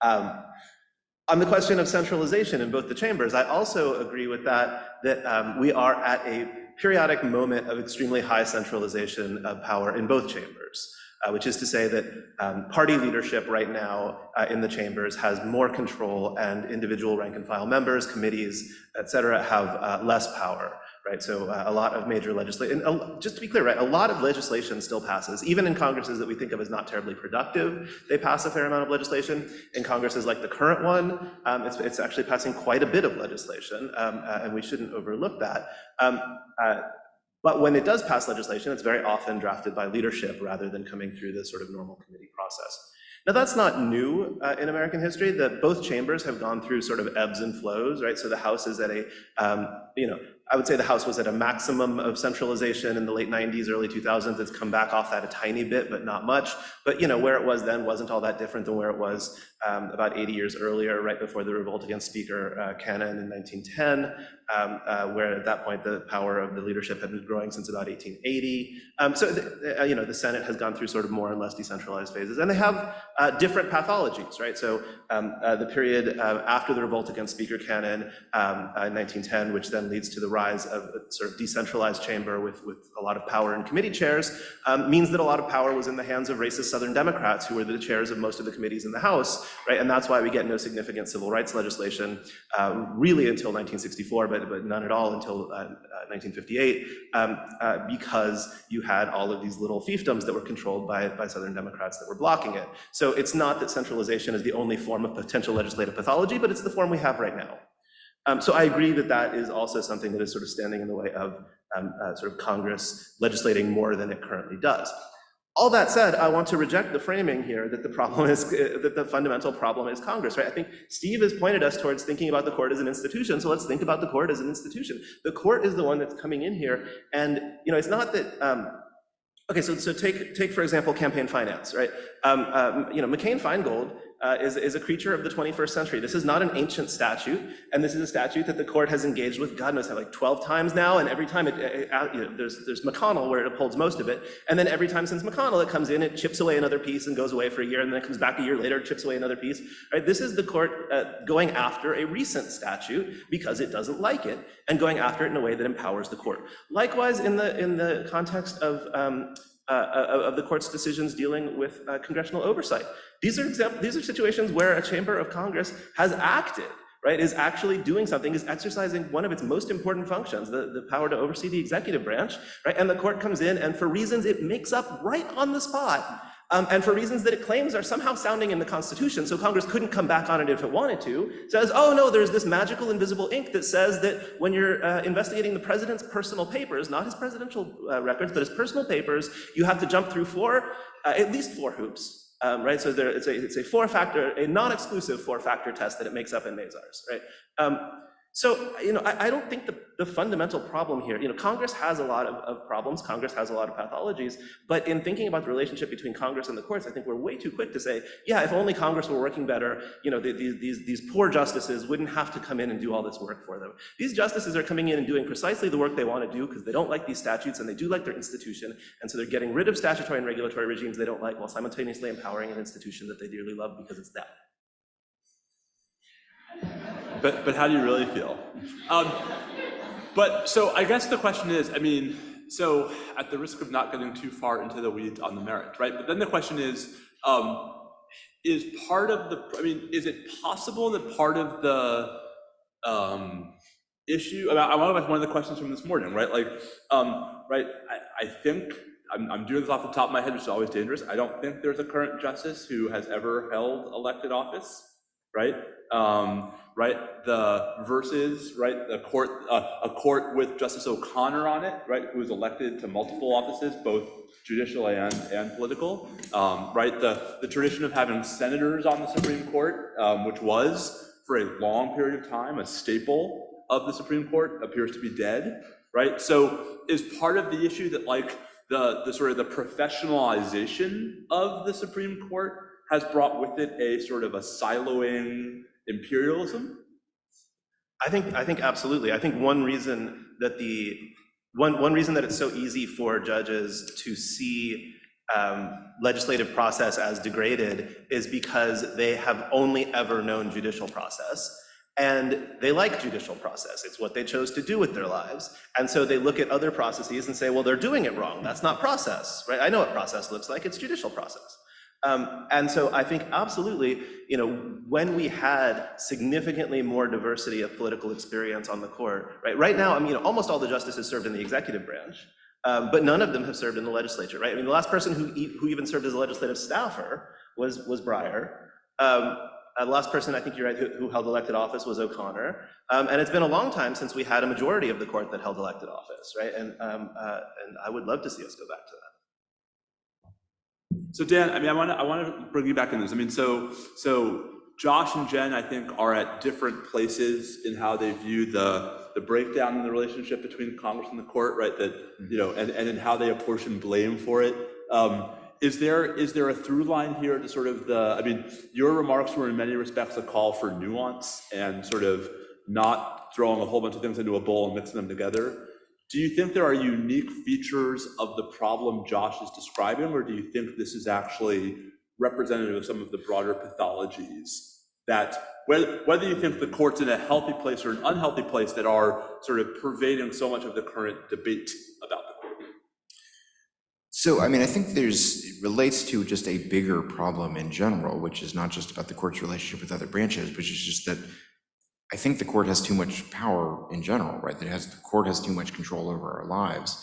On the question of centralization in both the chambers, I also agree with that we are at a periodic moment of extremely high centralization of power in both chambers. Which is to say that party leadership right now in the chambers has more control, and individual rank and file members, committees, et cetera, have less power, right? So a lot of major legislation, just to be clear, right, a lot of legislation still passes, even in Congresses that we think of as not terribly productive, they pass a fair amount of legislation. In Congresses like the current one, it's actually passing quite a bit of legislation, and we shouldn't overlook that. But when it does pass legislation, it's very often drafted by leadership rather than coming through the sort of normal committee process. Now, that's not new in American history. That both chambers have gone through sort of ebbs and flows, right? So the House is at a I would say the House was at a maximum of centralization in the late 90s, early 2000s. It's come back off that a tiny bit, but not much. But where it was then wasn't all that different than where it was about 80 years earlier, right before the revolt against Speaker Cannon in 1910, where at that point the power of the leadership had been growing since about 1880. The Senate has gone through sort of more and less decentralized phases, and they have different pathologies, right? So the period after the revolt against Speaker Cannon in 1910, which then leads to the rise of a sort of decentralized chamber with a lot of power in committee chairs, means that a lot of power was in the hands of racist Southern Democrats who were the chairs of most of the committees in the House, right? And that's why we get no significant civil rights legislation really until 1964, but none at all until 1958, because you had all of these little fiefdoms that were controlled by Southern Democrats that were blocking it. So it's not that centralization is the only form of potential legislative pathology, but it's the form we have right now. So I agree that that is also something that is sort of standing in the way of sort of Congress legislating more than it currently does. All that said, I want to reject the framing here that the problem is, that the fundamental problem is Congress, right? I think Steve has pointed us towards thinking about the court as an institution, so let's think about the court as an institution. The court is the one that's coming in here, and it's not that, okay, so take for example, campaign finance, right? McCain-Feingold is a creature of the 21st century. This is not an ancient statute, and this is a statute that the court has engaged with, God knows how, like 12 times now, and every time there's McConnell where it upholds most of it, and then every time since McConnell it comes in, it chips away another piece and goes away for a year, and then it comes back a year later, chips away another piece, right? This is the court going after a recent statute because it doesn't like it, and going after it in a way that empowers the court. Likewise, in the context of the court's decisions dealing with congressional oversight. These are situations where a chamber of Congress has acted, right, is actually doing something, is exercising one of its most important functions, the power to oversee the executive branch, right? And the court comes in, and for reasons it makes up right on the spot, and for reasons that it claims are somehow sounding in the Constitution, so Congress couldn't come back on it if it wanted to, says, oh no, there's this magical invisible ink that says that when you're investigating the president's personal papers, not his presidential records, but his personal papers, you have to jump through at least four hoops. Right, so it's a four-factor, a non-exclusive four-factor test that it makes up in Mazars, right? So, I don't think the fundamental problem here, Congress has a lot of problems, Congress has a lot of pathologies, but in thinking about the relationship between Congress and the courts, I think we're way too quick to say, yeah, if only Congress were working better, these poor justices wouldn't have to come in and do all this work for them. These justices are coming in and doing precisely the work they want to do because they don't like these statutes and they do like their institution, and so they're getting rid of statutory and regulatory regimes they don't like while simultaneously empowering an institution that they dearly love because it's them. But how do you really feel? But so I guess the question is, so at the risk of not getting too far into the weeds on the merits, right? But then the question is part of the, is it possible that part of the issue, I want to go back to one of the questions from this morning, right? Like, right, I think, I'm doing this off the top of my head, which is always dangerous. I don't think there's a current justice who has ever held elected office, right? Right, the court, a court with Justice O'Connor on it, right, who was elected to multiple offices, both judicial and political, right, the tradition of having senators on the Supreme Court, which was, for a long period of time, a staple of the Supreme Court, appears to be dead, right? So is part of the issue that, like, the sort of the professionalization of the Supreme Court has brought with it a sort of a siloing imperialism? I think absolutely. I think one reason that it's so easy for judges to see legislative process as degraded is because they have only ever known judicial process. And they like judicial process. It's what they chose to do with their lives. And so they look at other processes and say, well, they're doing it wrong. That's not process, right? I know what process looks like. It's judicial process. And so I think absolutely, when we had significantly more diversity of political experience on the court, right now, almost all the justices served in the executive branch, but none of them have served in the legislature, right? The last person who even served as a legislative staffer was Breyer. The last person, I think you're right, who held elected office was O'Connor. And it's been a long time since we had a majority of the court that held elected office, right? And I would love to see us go back to that. So Dan, I want to bring you back in this. So Josh and Jen, I think, are at different places in how they view the breakdown in the relationship between Congress and the court, right? That, you know, and in how they apportion blame for it. Is there a through line here to sort of I mean, your remarks were in many respects a call for nuance and sort of not throwing a whole bunch of things into a bowl and mixing them together. Do you think there are unique features of the problem Josh is describing, or do you think this is actually representative of some of the broader pathologies that, whether you think the court's in a healthy place or an unhealthy place, that are sort of pervading so much of the current debate about the court? So, I mean, I think it relates to just a bigger problem in general, which is not just about the court's relationship with other branches, but it's just that I think the court has too much power in general, right? The court has too much control over our lives.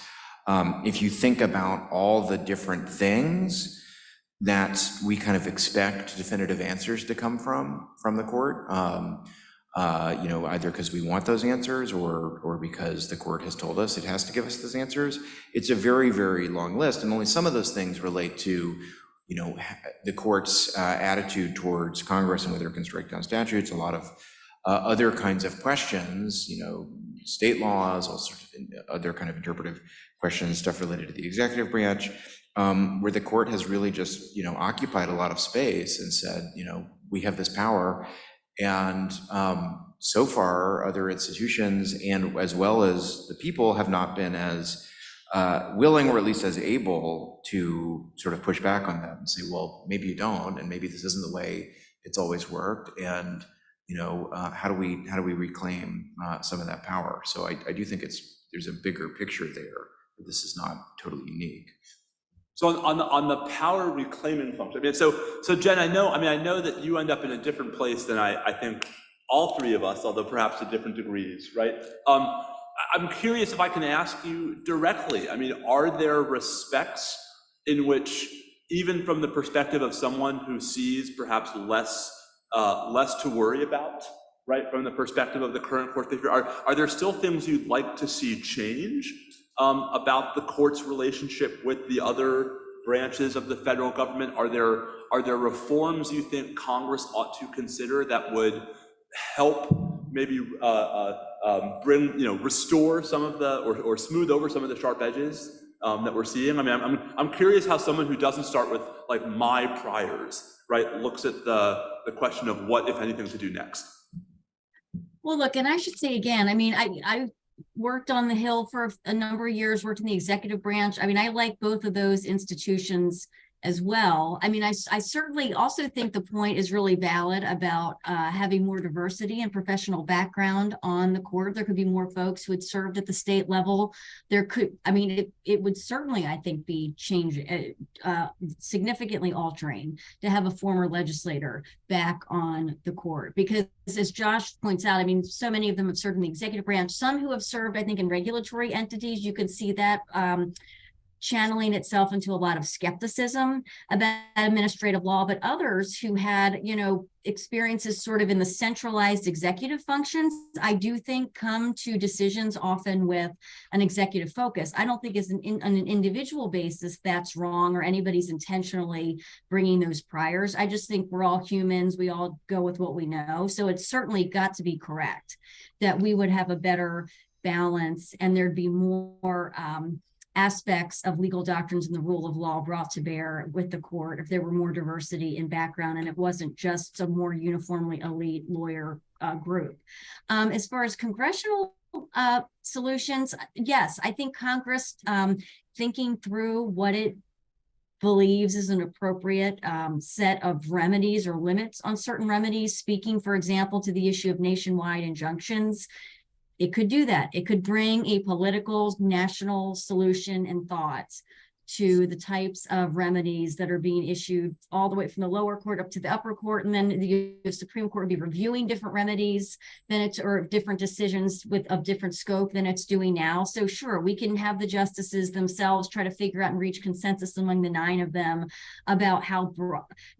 If you think about all the different things that we kind of expect definitive answers to come from the court, you know, either because we want those answers or because the court has told us it has to give us those answers. It's a very, very long list, and only some of those things relate to, you know, the court's attitude towards Congress and whether it can strike down statutes. A lot of other kinds of questions, you know, state laws, all sorts of other kind of interpretive questions, stuff related to the executive branch, where the court has really just, you know, occupied a lot of space and said, you know, we have this power. And so far, other institutions and as well as the people have not been as willing, or at least as able, to sort of push back on them and say, well, maybe you don't, and maybe this isn't the way it's always worked. And, you know, how do we reclaim some of that power? So I do think there's a bigger picture there. This is not totally unique. So on the power reclaiming function, I mean, so Jen, I know that you end up in a different place than I think all three of us, although perhaps to different degrees, right? I'm curious if I can ask you directly. I mean, are there respects in which, even from the perspective of someone who sees perhaps less to worry about, right, from the perspective of the current court, are there still things you'd like to see change about the court's relationship with the other branches of the federal government? Are there reforms you think Congress ought to consider that would help maybe bring, you know, restore some of the, or smooth over some of the sharp edges that we're seeing? I mean, I'm curious how someone who doesn't start with like my priors, right, looks at the question of what, if anything, to do next. Well, look, and I should say again, I mean, I worked on the Hill for a number of years, worked in the executive branch. I mean, I like both of those institutions as well. I mean, I certainly also think the point is really valid about having more diversity and professional background on the court. There could be more folks who had served at the state level. There could, I mean, it would certainly, I think, be significantly altering to have a former legislator back on the court. Because as Josh points out, I mean, so many of them have served in the executive branch, some who have served, I think, in regulatory entities. You could see that channeling itself into a lot of skepticism about administrative law, but others who had, you know, experiences sort of in the centralized executive functions, I do think come to decisions often with an executive focus. I don't think on an individual basis that's wrong or anybody's intentionally bringing those priors. I just think we're all humans. We all go with what we know. So it's certainly got to be correct that we would have a better balance and there'd be more aspects of legal doctrines and the rule of law brought to bear with the court if there were more diversity in background and it wasn't just a more uniformly elite lawyer group. As far as congressional solutions, yes, I think Congress thinking through what it believes is an appropriate set of remedies or limits on certain remedies, speaking, for example, to the issue of nationwide injunctions. It could do that. It could bring a political national solution and thoughts to the types of remedies that are being issued all the way from the lower court up to the upper court. And then the Supreme Court would be reviewing different remedies or different decisions of different scope than it's doing now. So sure, we can have the justices themselves try to figure out and reach consensus among the 9 of them about how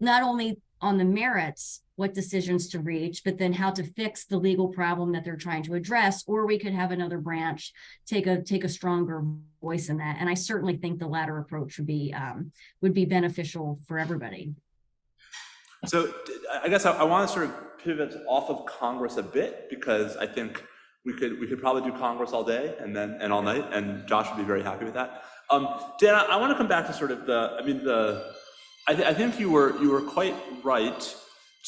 not only on the merits, what decisions to reach, but then how to fix the legal problem that they're trying to address. Or we could have another branch take a stronger voice in that. And I certainly think the latter approach would be beneficial for everybody. So I guess I want to sort of pivot off of Congress a bit, because I think we could probably do Congress all day and all night, and Josh would be very happy with that. Dan, I want to come back to sort of I think you were quite right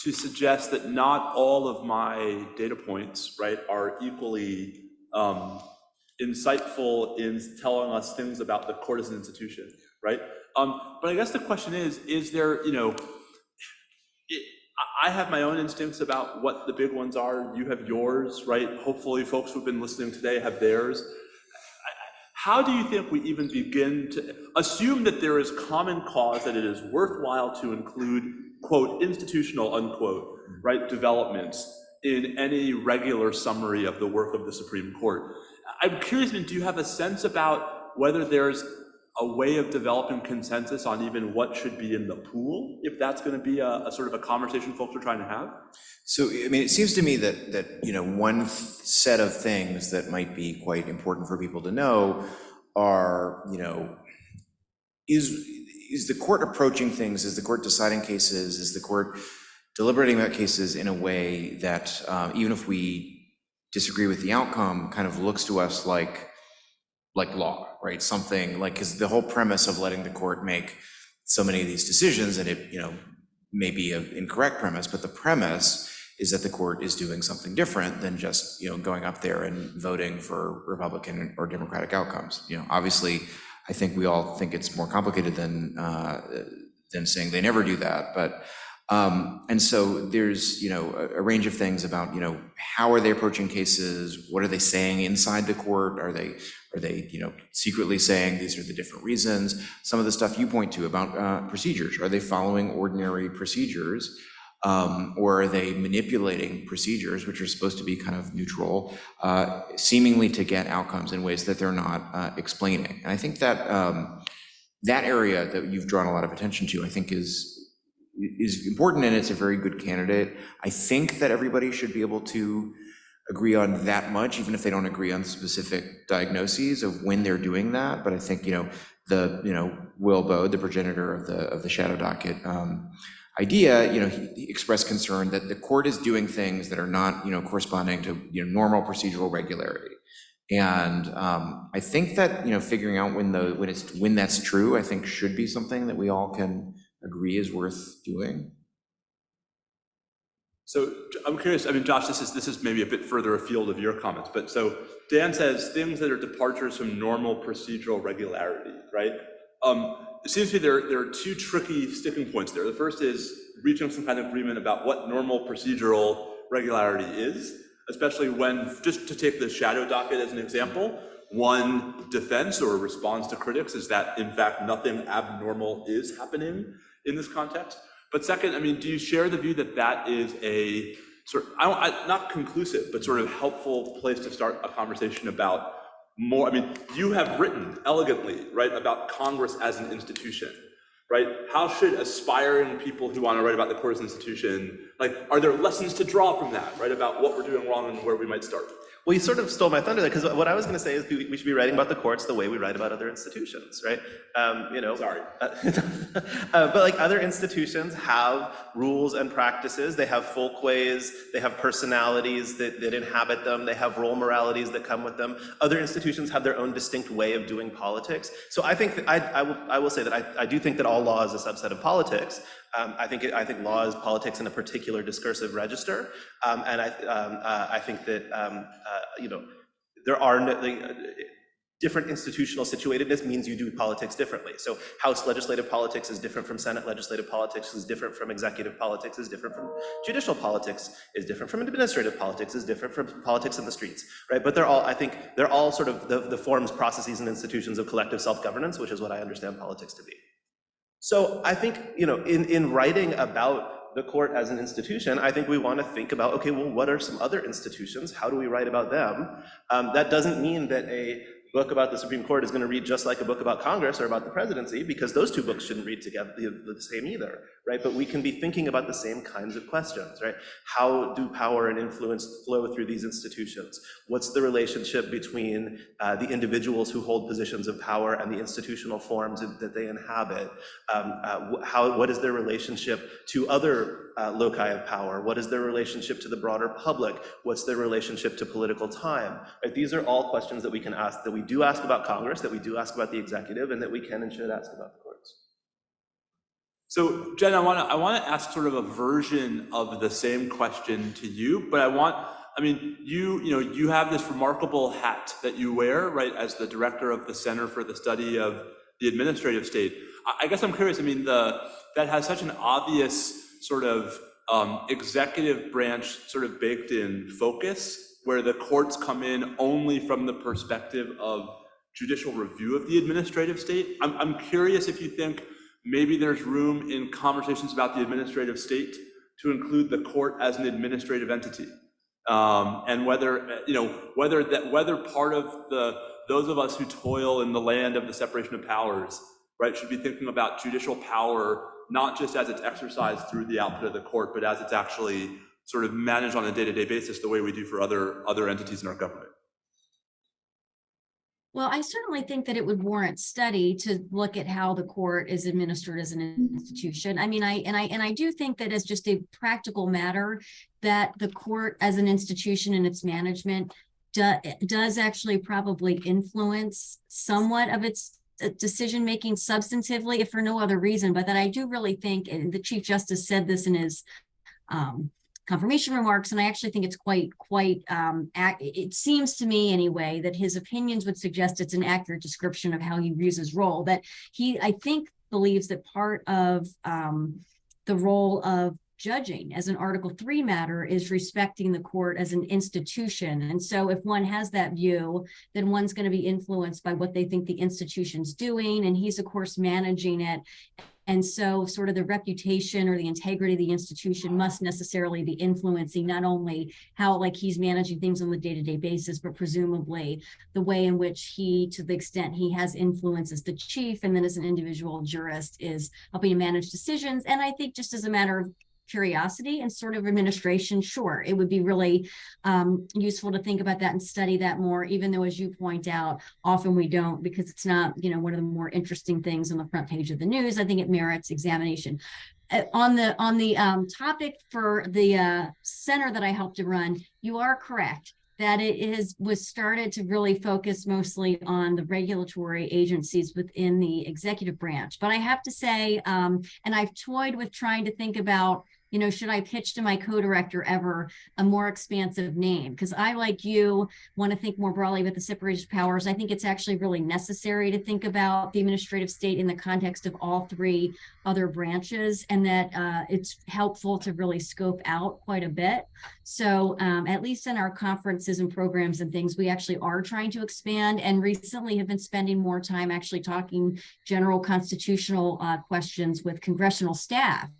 to suggest that not all of my data points, right, are equally insightful in telling us things about the court as an institution, right? But I guess the question is there, I have my own instincts about what the big ones are. You have yours, right? Hopefully folks who've been listening today have theirs. How do you think we even begin to assume that there is common cause, that it is worthwhile to include, quote, institutional, unquote, right, developments in any regular summary of the work of the Supreme Court? I'm curious, do you have a sense about whether there's a way of developing consensus on even what should be in the pool, if that's going to be a sort of a conversation folks are trying to have? So, I mean, it seems to me that one set of things that might be quite important for people to know are, is the court approaching things, is the court deciding cases, is the court deliberating about cases in a way that, even if we disagree with the outcome, kind of looks to us like law, right? Something like, because the whole premise of letting the court make so many of these decisions, and it, may be an incorrect premise, but the premise is that the court is doing something different than just, going up there and voting for Republican or Democratic outcomes. Obviously, I think we all think it's more complicated than saying they never do that, but and so there's a range of things about how are they approaching cases, what are they saying inside the court, are they secretly saying these are the different reasons, some of the stuff you point to about procedures, are they following ordinary procedures, or are they manipulating procedures which are supposed to be kind of neutral, seemingly to get outcomes in ways that they're not explaining. And I think that that area that you've drawn a lot of attention to, I think is important, and it's a very good candidate. I think that everybody should be able to agree on that much, even if they don't agree on specific diagnoses of when they're doing that. But I think Will Bode, the progenitor of the shadow docket idea, he expressed concern that the court is doing things that are not corresponding to normal procedural regularity. And I think that figuring out when that's true, I think should be something that we all can agree is worth doing. So I'm curious, Josh, this is maybe a bit further afield of your comments, but so Dan says things that are departures from normal procedural regularity, right? It seems to me there are two tricky sticking points there. The first is reaching some kind of agreement about what normal procedural regularity is, especially when, just to take the shadow docket as an example, one defense or response to critics is that in fact nothing abnormal is happening in this context. But second, do you share the view that that is a sort of, not conclusive, but sort of helpful place to start a conversation about more? You have written elegantly, right, about Congress as an institution, right? How should aspiring people who want to write about the court as an institution, are there lessons to draw from that, right, about what we're doing wrong and where we might start? Well, you sort of stole my thunder there, because what I was going to say is we should be writing about the courts the way we write about other institutions, right? Sorry. But other institutions have rules and practices. They have folkways. They have personalities that inhabit them. They have role moralities that come with them. Other institutions have their own distinct way of doing politics. So I think that I will say that I do think that all law is a subset of politics. I think law is politics in a particular discursive register, and I think that there are different institutional situatedness means you do politics differently. So House legislative politics is different from Senate legislative politics, is different from executive politics, is different from judicial politics, is different from administrative politics, is different from politics in the streets, right? But I think they're all sort of the forms, processes, and institutions of collective self-governance, which is what I understand politics to be. So I think, in writing about the court as an institution, I think we want to think about, okay, well, what are some other institutions? How do we write about them? That doesn't mean that a book about the Supreme Court is going to read just like a book about Congress or about the presidency, because those two books shouldn't read together the same either, right? But we can be thinking about the same kinds of questions, right? How do power and influence flow through these institutions? What's the relationship between the individuals who hold positions of power and the institutional forms that they inhabit? What is their relationship to other loci of power? What is their relationship to the broader public? What's their relationship to political time? Right? These are all questions that we can ask, that we do ask about Congress, that we do ask about the executive, and that we can and should ask about the courts. So Jen, I want to ask sort of a version of the same question to you, but you have this remarkable hat that you wear, right, as the director of the Center for the Study of the Administrative State. I guess I'm curious, that has such an obvious sort of executive branch sort of baked in focus, where the courts come in only from the perspective of judicial review of the administrative state. I'm curious if you think maybe there's room in conversations about the administrative state to include the court as an administrative entity, and whether part of those of us who toil in the land of the separation of powers, right, should be thinking about judicial power not just as it's exercised through the output of the court, but as it's actually sort of managed on a day-to-day basis, the way we do for other entities in our government. Well, I certainly think that it would warrant study to look at how the court is administered as an institution. I do think that as just a practical matter, that the court as an institution and its management does actually probably influence somewhat of its decision-making substantively, if for no other reason, but that I do really think, and the Chief Justice said this in his confirmation remarks, and I actually think it's it seems to me anyway, that his opinions would suggest it's an accurate description of how he views his role, that he, I think, believes that part of the role of judging as an Article 3 matter is respecting the court as an institution. And so if one has that view, then one's going to be influenced by what they think the institution's doing, and he's, of course, managing it. And so sort of the reputation or the integrity of the institution must necessarily be influencing not only how he's managing things on the day-to-day basis, but presumably the way in which he, to the extent he has influence as the chief and then as an individual jurist, is helping to manage decisions. And I think just as a matter of curiosity and sort of administration, sure, it would be really useful to think about that and study that more, even though, as you point out, often we don't, because it's not, one of the more interesting things on the front page of the news. I think it merits examination. On the topic for the center that I helped to run, you are correct that it was started to really focus mostly on the regulatory agencies within the executive branch. But I have to say, and I've toyed with trying to think about, should I pitch to my co-director ever a more expansive name? Because I, like you, want to think more broadly about the separation of powers. I think it's actually really necessary to think about the administrative state in the context of all three other branches, and that it's helpful to really scope out quite a bit. So at least in our conferences and programs and things, we actually are trying to expand, and recently have been spending more time actually talking general constitutional questions with congressional staff,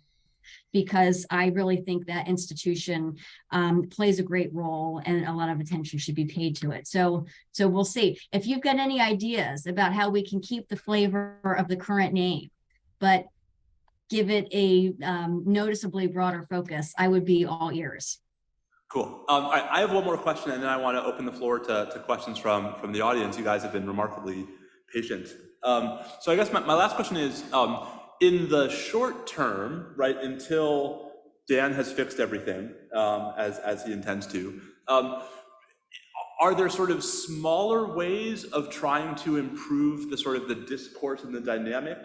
because I really think that institution plays a great role and a lot of attention should be paid to it. So we'll see. If you've got any ideas about how we can keep the flavor of the current name, but give it a noticeably broader focus, I would be all ears. Cool. All right, I have one more question, and then I want to open the floor to questions from the audience. You guys have been remarkably patient. So I guess my last question is, in the short term, right, until Dan has fixed everything, as he intends to, are there sort of smaller ways of trying to improve the sort of the discourse and the dynamic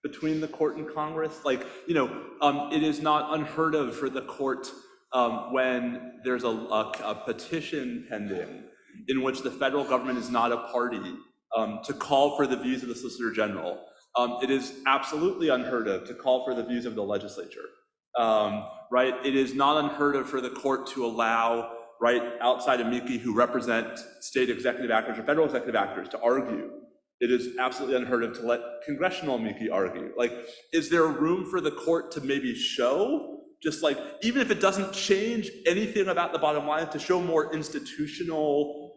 between the court and Congress? It is not unheard of for the court, when there's a petition pending in which the federal government is not a party, to call for the views of the Solicitor General. It is absolutely unheard of to call for the views of the legislature, right? It is not unheard of for the court to allow, right, outside amici who represent state executive actors or federal executive actors to argue. It is absolutely unheard of to let congressional amici argue. Is there room for the court to maybe show, just even if it doesn't change anything about the bottom line, to show more institutional,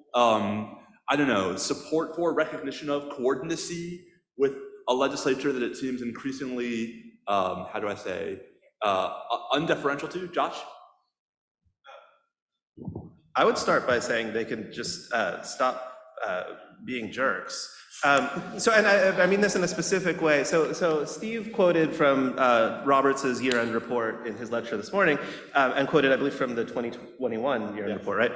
support for, recognition of, coordinacy with a legislature that it seems increasingly how do I say, undeferential to, Josh? I would start by saying they can just stop being jerks. And I mean this in a specific way. So Steve quoted from Roberts' year-end report in his lecture this morning, and quoted, I believe, from the 2021 year-end report, right?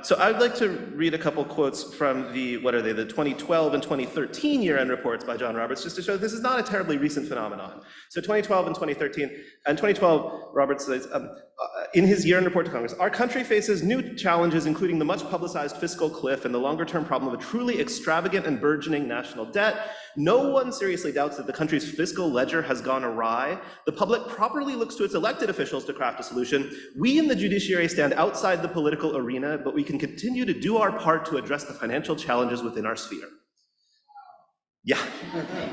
So I'd like to read a couple quotes from the 2012 and 2013 year-end reports by John Roberts, just to show this is not a terribly recent phenomenon. So 2012 and 2013, and 2012, Roberts says, in his year-end report to Congress, our country faces new challenges, including the much publicized fiscal cliff and the longer-term problem of a truly extravagant and burgeoning national debt. No one seriously doubts that the country's fiscal ledger has gone awry. The public properly looks to its elected officials to craft a solution. We in the judiciary stand outside the political arena, but we can continue to do our part to address the financial challenges within our sphere. Yeah.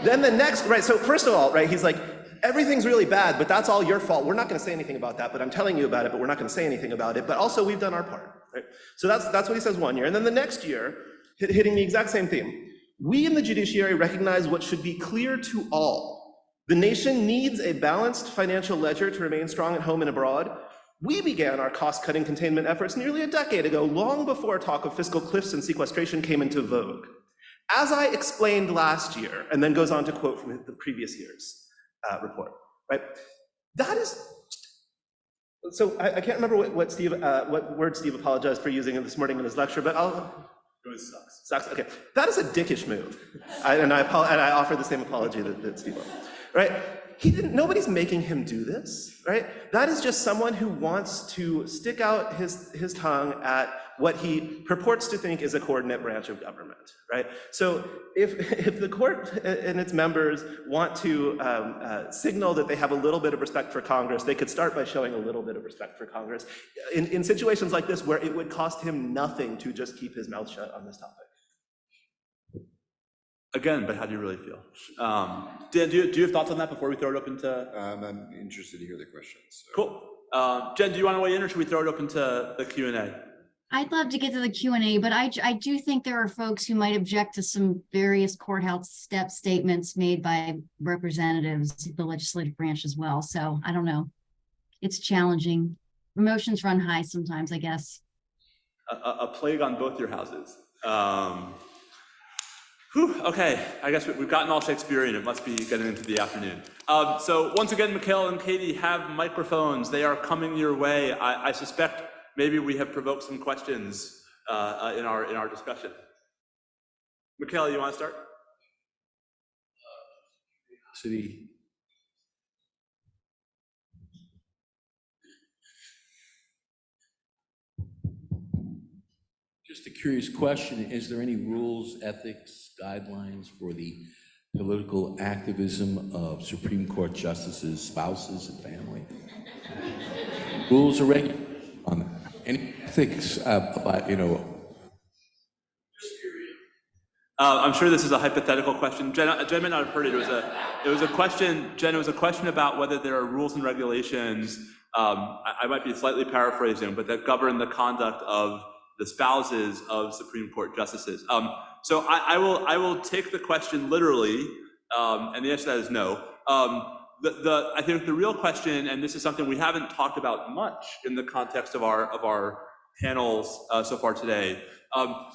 Then the next, right, so first of all, right, he's like, everything's really bad, but that's all your fault. We're not going to say anything about that, but I'm telling you about it, but we're not going to say anything about it. But also, we've done our part, right? So that's what he says one year. And then the next year, hitting the exact same theme. We in the judiciary recognize what should be clear to all. The nation needs a balanced financial ledger to remain strong at home and abroad. We began our cost-cutting containment efforts nearly a decade ago, long before talk of fiscal cliffs and sequestration came into vogue. As I explained last year, and then goes on to quote from the previous year's report, right? That is, so I can't remember what word Steve apologized for using this morning in his lecture, but it was sucks. Sucks, okay. That is a dickish move. And I offer the same apology that Steve offered, right? Nobody's making him do this, right? That is just someone who wants to stick out his tongue at what he purports to think is a coordinate branch of government, right? So if the court and its members want to signal that they have a little bit of respect for Congress, they could start by showing a little bit of respect for Congress in situations like this where it would cost him nothing to just keep his mouth shut on this topic. Again, but how do you really feel? Dan, do you have thoughts on that before we throw it up into? I'm interested to hear the questions. So. Cool. Jen, do you want to weigh in, or should we throw it up into the Q&A? I'd love to get to the Q&A, but I do think there are folks who might object to some various courthouse statements made by representatives of the legislative branch as well. So I don't know. It's challenging. Emotions run high sometimes, I guess. A plague on both your houses. Okay, I guess we've gotten all Shakespearean. It must be getting into the afternoon. So once again, Mikhail and Katie have microphones. They are coming your way. I suspect maybe we have provoked some questions in our discussion. Mikhail, you want to start? Just a curious question, is there any rules, ethics, guidelines for the political activism of Supreme Court justices, spouses, and family? Rules or regulations on that? Any ethics about, I'm sure this is a hypothetical question. Jen may not have heard it. It was a question, Jen, it was a question about whether there are rules and regulations, I might be slightly paraphrasing, but that govern the conduct of the spouses of Supreme Court justices. So I will take the question literally, and the answer to that is no. I think the real question, and this is something we haven't talked about much in the context of our panels so far today.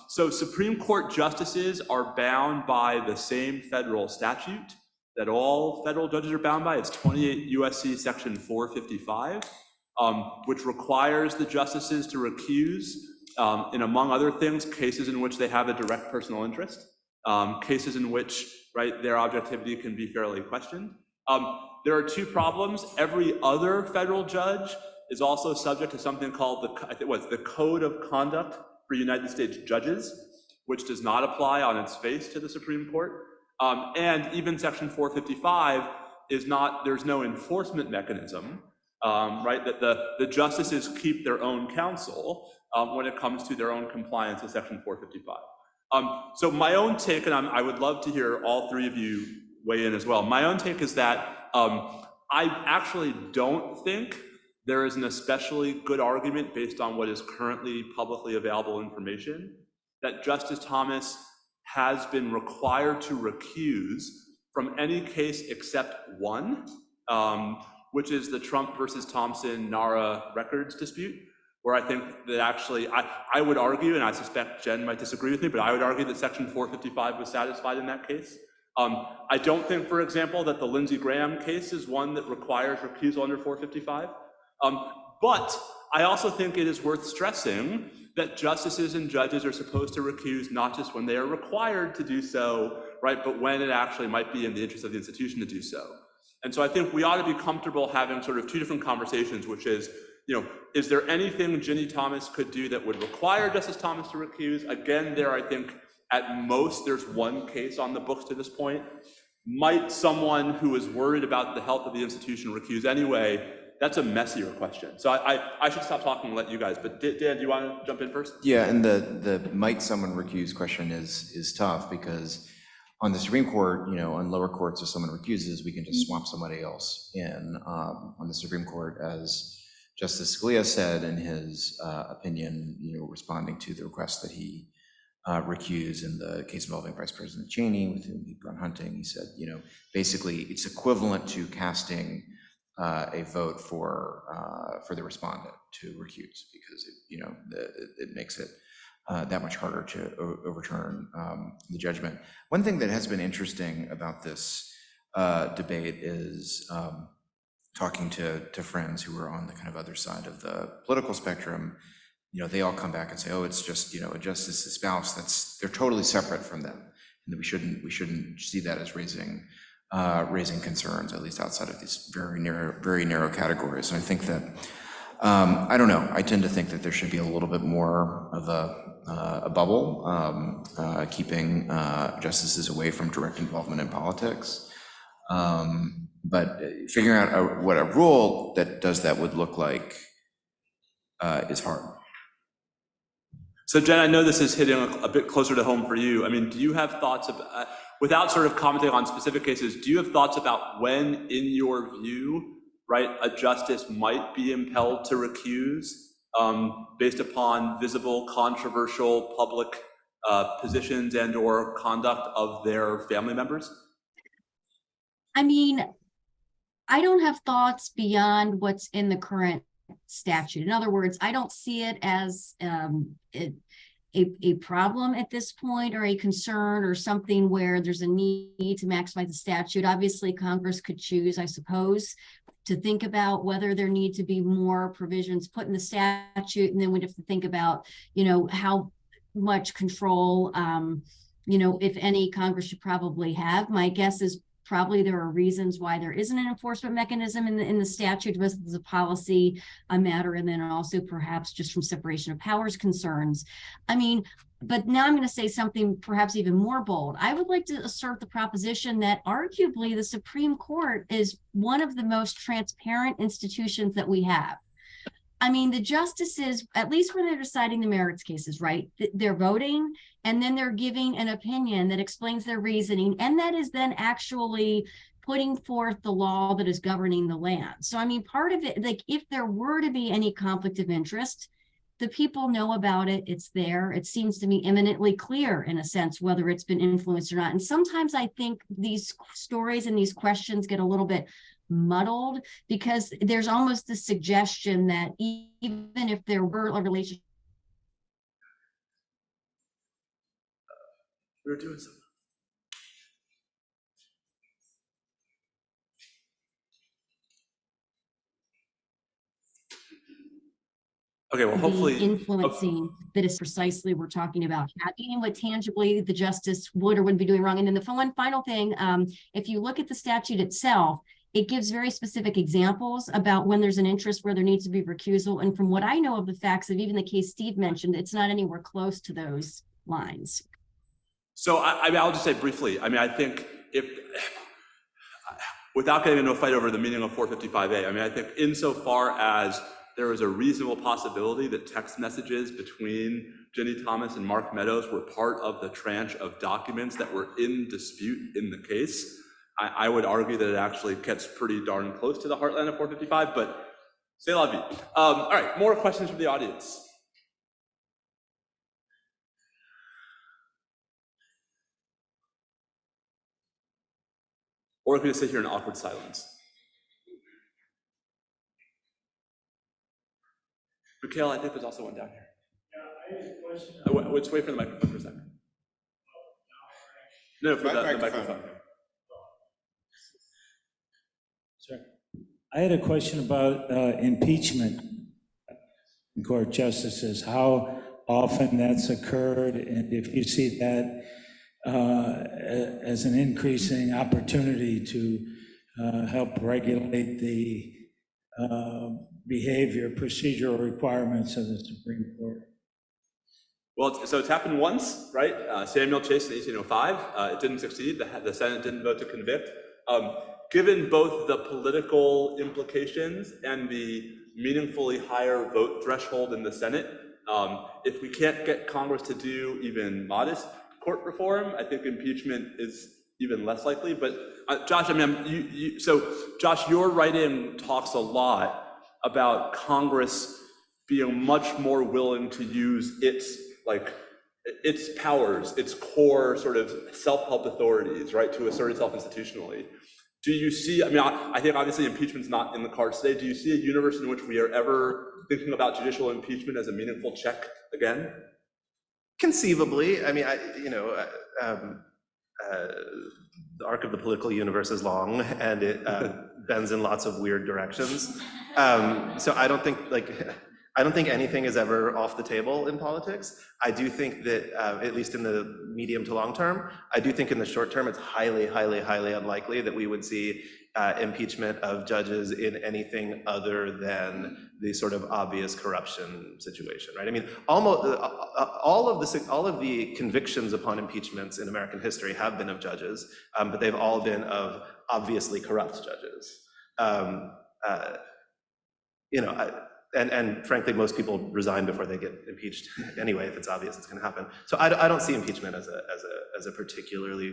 So Supreme Court justices are bound by the same federal statute that all federal judges are bound by. It's 28 USC section 455, which requires the justices to recuse in, among other things, cases in which they have a direct personal interest, cases in which, right, their objectivity can be fairly questioned. There are two problems. Every other federal judge is also subject to something called the Code of Conduct for United States Judges, which does not apply on its face to the Supreme Court. And even section 455 is not, there's no enforcement mechanism, right, that the justices keep their own counsel when it comes to their own compliance with section 455. So my own take, and I would love to hear all three of you weigh in as well. My own take is that I actually don't think there is an especially good argument based on what is currently publicly available information that Justice Thomas has been required to recuse from any case except one, which is the Trump versus Thompson NARA records dispute, where I think that actually, I would argue, and I suspect Jen might disagree with me, but I would argue that Section 455 was satisfied in that case. I don't think, for example, that the Lindsey Graham case is one that requires recusal under 455. But I also think it is worth stressing that justices and judges are supposed to recuse not just when they are required to do so, right, but when it actually might be in the interest of the institution to do so. And so I think we ought to be comfortable having sort of two different conversations, which is, is there anything Ginny Thomas could do that would require Justice Thomas to recuse? Again, I think at most there's one case on the books to this point. Might someone who is worried about the health of the institution recuse anyway? That's a messier question. So I should stop talking and let you guys, but Dan, do you want to jump in first? Yeah, and the might someone recuse question is tough, because on the Supreme Court, on lower courts, if someone recuses, we can just swap somebody else in. On the Supreme Court, as Justice Scalia said in his opinion, responding to the request that he recuse in the case involving Vice President Cheney, with whom he'd gone hunting, he said, basically it's equivalent to casting a vote for the respondent to recuse, because it makes it that much harder to overturn the judgment. One thing that has been interesting about this debate is talking to friends who are on the kind of other side of the political spectrum. They all come back and say, oh, it's just a justice's spouse. They're totally separate from them, and that we shouldn't see that as raising concerns, at least outside of these very narrow categories. And I think that I don't know. I tend to think that there should be a little bit more of a bubble, keeping justices away from direct involvement in politics. But figuring out what a rule that does that would look like is hard. So Jen, I know this is hitting a bit closer to home for you. I mean, do you have thoughts without sort of commenting on specific cases, do you have thoughts about when, in your view, right, a justice might be impelled to recuse based upon visible, controversial public positions and or conduct of their family members? I mean, I don't have thoughts beyond what's in the current statute. In other words, I don't see it as a problem at this point, or a concern, or something where there's a need to maximize the statute. Obviously, Congress could choose, I suppose, to think about whether there need to be more provisions put in the statute, and then we'd have to think about, how much control, if any, Congress should probably have. My guess is probably there are reasons why there isn't an enforcement mechanism in the statute, both as a policy matter, and then also perhaps just from separation of powers concerns. I mean, but now I'm going to say something perhaps even more bold. I would like to assert the proposition that arguably the Supreme Court is one of the most transparent institutions that we have. I mean, the justices, at least when they're deciding the merits cases, right, they're voting, and then they're giving an opinion that explains their reasoning, and that is then actually putting forth the law that is governing the land. So, I mean, part of it, like, if there were to be any conflict of interest, the people know about it, it's there. It seems to me eminently clear, in a sense, whether it's been influenced or not. And sometimes I think these stories and these questions get a little bit muddled, because there's almost the suggestion that even if there were a relationship. We're doing something. Okay, well, hopefully Influencing that is precisely we're talking about, dealing what tangibly the justice would or wouldn't be doing wrong. And then the one final thing, if you look at the statute itself, it gives very specific examples about when there's an interest where there needs to be recusal. And from what I know of the facts of even the case Steve mentioned, it's not anywhere close to those lines. So I'll just say briefly, I mean, I think without getting into a fight over the meaning of 455A, I mean, I think insofar as there is a reasonable possibility that text messages between Ginny Thomas and Mark Meadows were part of the tranche of documents that were in dispute in the case, I would argue that it actually gets pretty darn close to the heartland of 455, but c'est la vie. All right, more questions from the audience. Or we could just sit here in awkward silence. Mikhail, I think there's also one down here. Yeah, I had a question. Let's wait for the microphone for a second. No, for the microphone. Sorry. I had a question about impeachment in court justices, how often that's occurred, and if you see that as an increasing opportunity to help regulate the behavior, procedural requirements of the Supreme Court. Well, so it's happened once, right? Samuel Chase in 1805. It didn't succeed. The Senate didn't vote to convict. Given both the political implications and the meaningfully higher vote threshold in the Senate, if we can't get Congress to do even modest court reform, I think impeachment is even less likely. But Josh, I mean, Josh, your writing talks a lot about Congress being much more willing to use its powers, its core sort of self-help authorities, right, to assert itself institutionally. Do you see, I mean, I think obviously impeachment's not in the cards today. Do you see a universe in which we are ever thinking about judicial impeachment as a meaningful check again? Conceivably. I mean, the arc of the political universe is long, and it bends in lots of weird directions. So I don't think anything is ever off the table in politics. I do think that, at least in the medium to long term, I do think in the short term, it's highly, highly, highly unlikely that we would see impeachment of judges in anything other than the sort of obvious corruption situation, right? I mean, almost all of the convictions upon impeachments in American history have been of judges, but they've all been of obviously corrupt judges. And frankly, most people resign before they get impeached anyway, if it's obvious it's going to happen. So I don't see impeachment as a particularly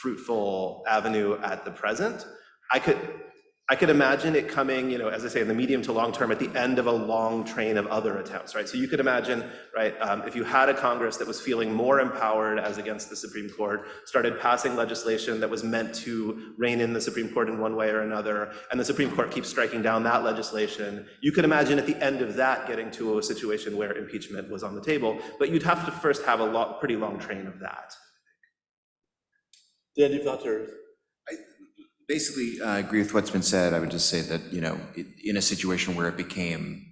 fruitful avenue at the present. I could imagine it coming, as I say, in the medium to long term at the end of a long train of other attempts, right? So you could imagine, right, if you had a Congress that was feeling more empowered as against the Supreme Court, started passing legislation that was meant to rein in the Supreme Court in one way or another, and the Supreme Court keeps striking down that legislation, you could imagine at the end of that getting to a situation where impeachment was on the table, but you'd have to first have a pretty long train of that. Dan, you thought yours? Basically, I agree with what's been said. I would just say that, in a situation where it became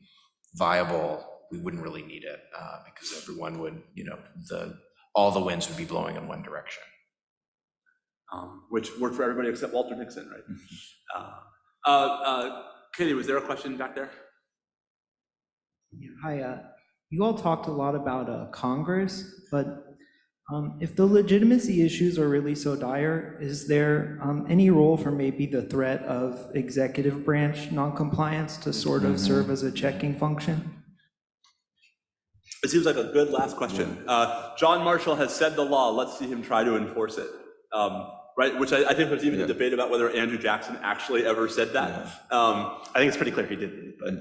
viable, we wouldn't really need it because everyone would, all the winds would be blowing in one direction. Which worked for everybody except Walter Nixon, right? Katie, was there a question back there? Hi, you all talked a lot about Congress, but if the legitimacy issues are really so dire, is there any role for maybe the threat of executive branch noncompliance to sort of serve as a checking function? It seems like a good last question. John Marshall has said the law, let's see him try to enforce it. Right, which I think there's even a debate about whether Andrew Jackson actually ever said that. I think it's pretty clear he didn't, but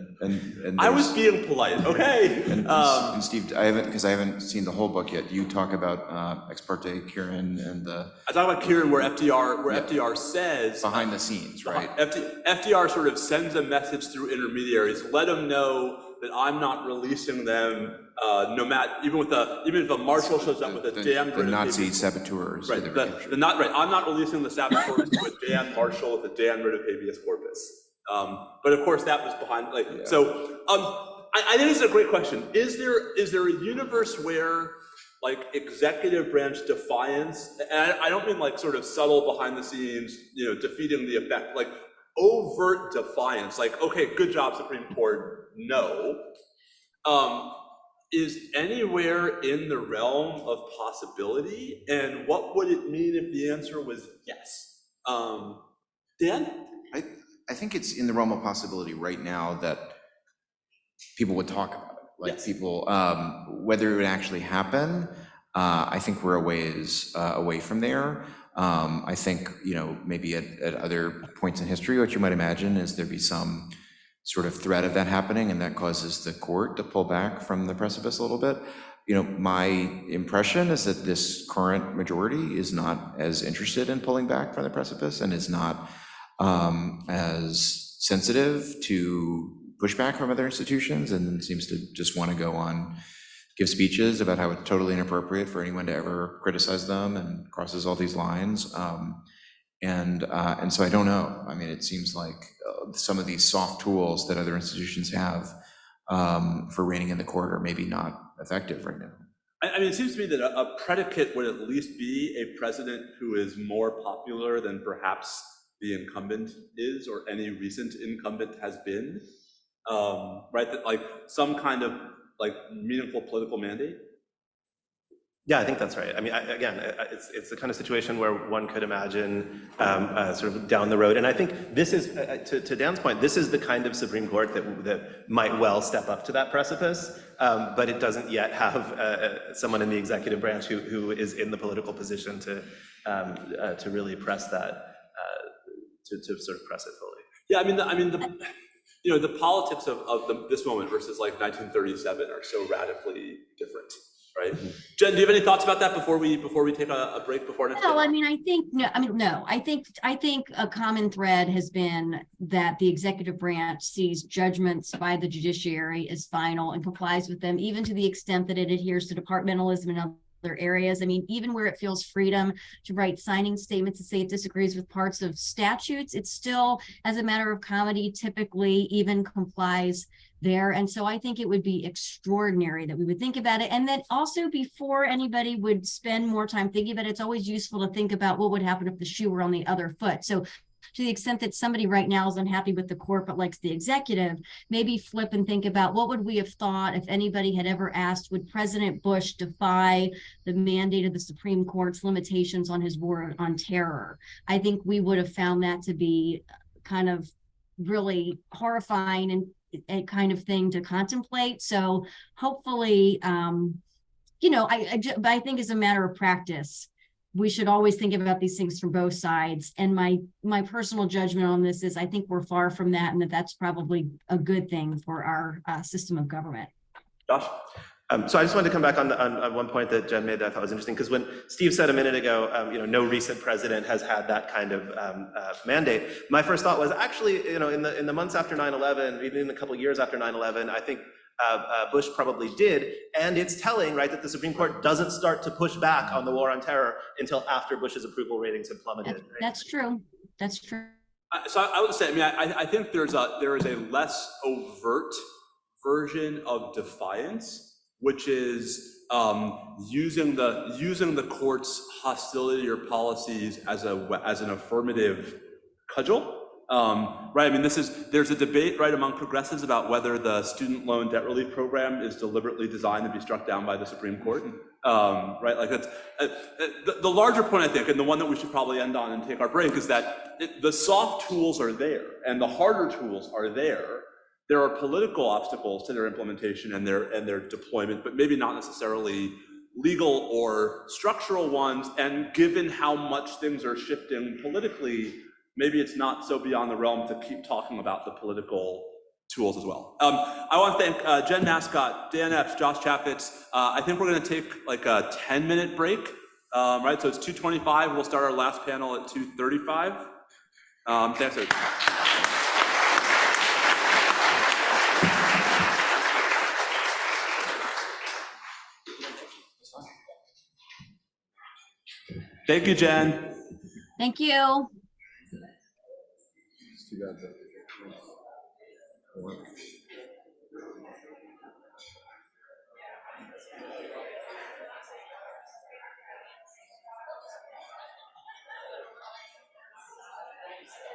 I was being polite, okay? And Steve, I haven't seen the whole book yet. You talk about ex parte Kieran and the... I talk about Kieran where FDR says... Behind the scenes, right? FDR sort of sends a message through intermediaries, let them know that I'm not releasing them, no matter, even if a marshal shows up with a damn the Nazi saboteurs. Right, I'm not releasing the saboteurs to a damn marshal with a damn writ of habeas corpus. But of course that was behind, so I think this is a great question. Is there a universe where executive branch defiance, and I don't mean sort of subtle behind the scenes, defeating the effect, overt defiance, okay, good job, Supreme Court, no, is anywhere in the realm of possibility? And what would it mean if the answer was yes? Dan? I think it's in the realm of possibility right now that people would talk about it. Yes. People, whether it would actually happen, I think we're a ways away from there. I think, maybe at other points in history, what you might imagine is there'd be some sort of threat of that happening, and that causes the court to pull back from the precipice a little bit. My impression is that this current majority is not as interested in pulling back from the precipice and is not as sensitive to pushback from other institutions, and then seems to just want to go on, give speeches about how it's totally inappropriate for anyone to ever criticize them, and crosses all these lines. And so I don't know. I mean, it seems like some of these soft tools that other institutions have for reining in the court are maybe not effective right now. I mean, it seems to me that a predicate would at least be a president who is more popular than perhaps the incumbent is, or any recent incumbent has been, right? That like some kind of like meaningful political mandate. Yeah, I think that's right. I mean, it's the kind of situation where one could imagine sort of down the road. And I think this is, to Dan's point, this is the kind of Supreme Court that might well step up to that precipice, but it doesn't yet have someone in the executive branch who is in the political position to really press that, to sort of press it fully. Yeah, the politics of this moment versus like 1937 are so radically different. Right. Jen, do you have any thoughts about that before we take a break before next? No, I think a common thread has been that the executive branch sees judgments by the judiciary as final and complies with them, even to the extent that it adheres to departmentalism in other areas. I mean, even where it feels freedom to write signing statements to say it disagrees with parts of statutes, it still, as a matter of comedy, typically even complies there. And so I think it would be extraordinary that we would think about it. And then also, before anybody would spend more time thinking about it, it's always useful to think about what would happen if the shoe were on the other foot. So to the extent that somebody right now is unhappy with the court but likes the executive, maybe flip and think about what would we have thought if anybody had ever asked, would President Bush defy the mandate of the Supreme Court's limitations on his war on terror? I think we would have found that to be kind of really horrifying and a kind of thing to contemplate. So hopefully, I think as a matter of practice, we should always think about these things from both sides. And my personal judgment on this is I think we're far from that, and that's probably a good thing for our system of government. Josh? So I just wanted to come back on one point that Jen made that I thought was interesting, because when Steve said a minute ago, no recent president has had that kind of mandate, my first thought was actually, in the months after 9/11, even in a couple of years after 9/11, I think Bush probably did, and it's telling, right, that the Supreme Court doesn't start to push back on the war on terror until after Bush's approval ratings have plummeted. That's true. That's true. So I would say, I think there is a less overt version of defiance, which is using the court's hostility or policies as an affirmative cudgel. Right. There's a debate, right, among progressives about whether the student loan debt relief program is deliberately designed to be struck down by the Supreme Court. Right. Like that's the larger point, I think, and the one that we should probably end on and take our break, is that the soft tools are there and the harder tools are there. There are political obstacles to their implementation and their deployment, but maybe not necessarily legal or structural ones. And given how much things are shifting politically, maybe it's not so beyond the realm to keep talking about the political tools as well. I want to thank Jen Mascott, Dan Epps, Josh Chaffetz. I think we're going to take like a 10-minute break, right? So it's 2:25. We'll start our last panel at 2:35. Thanks, everybody. Thank you, Jen. Thank you. It's too bad that-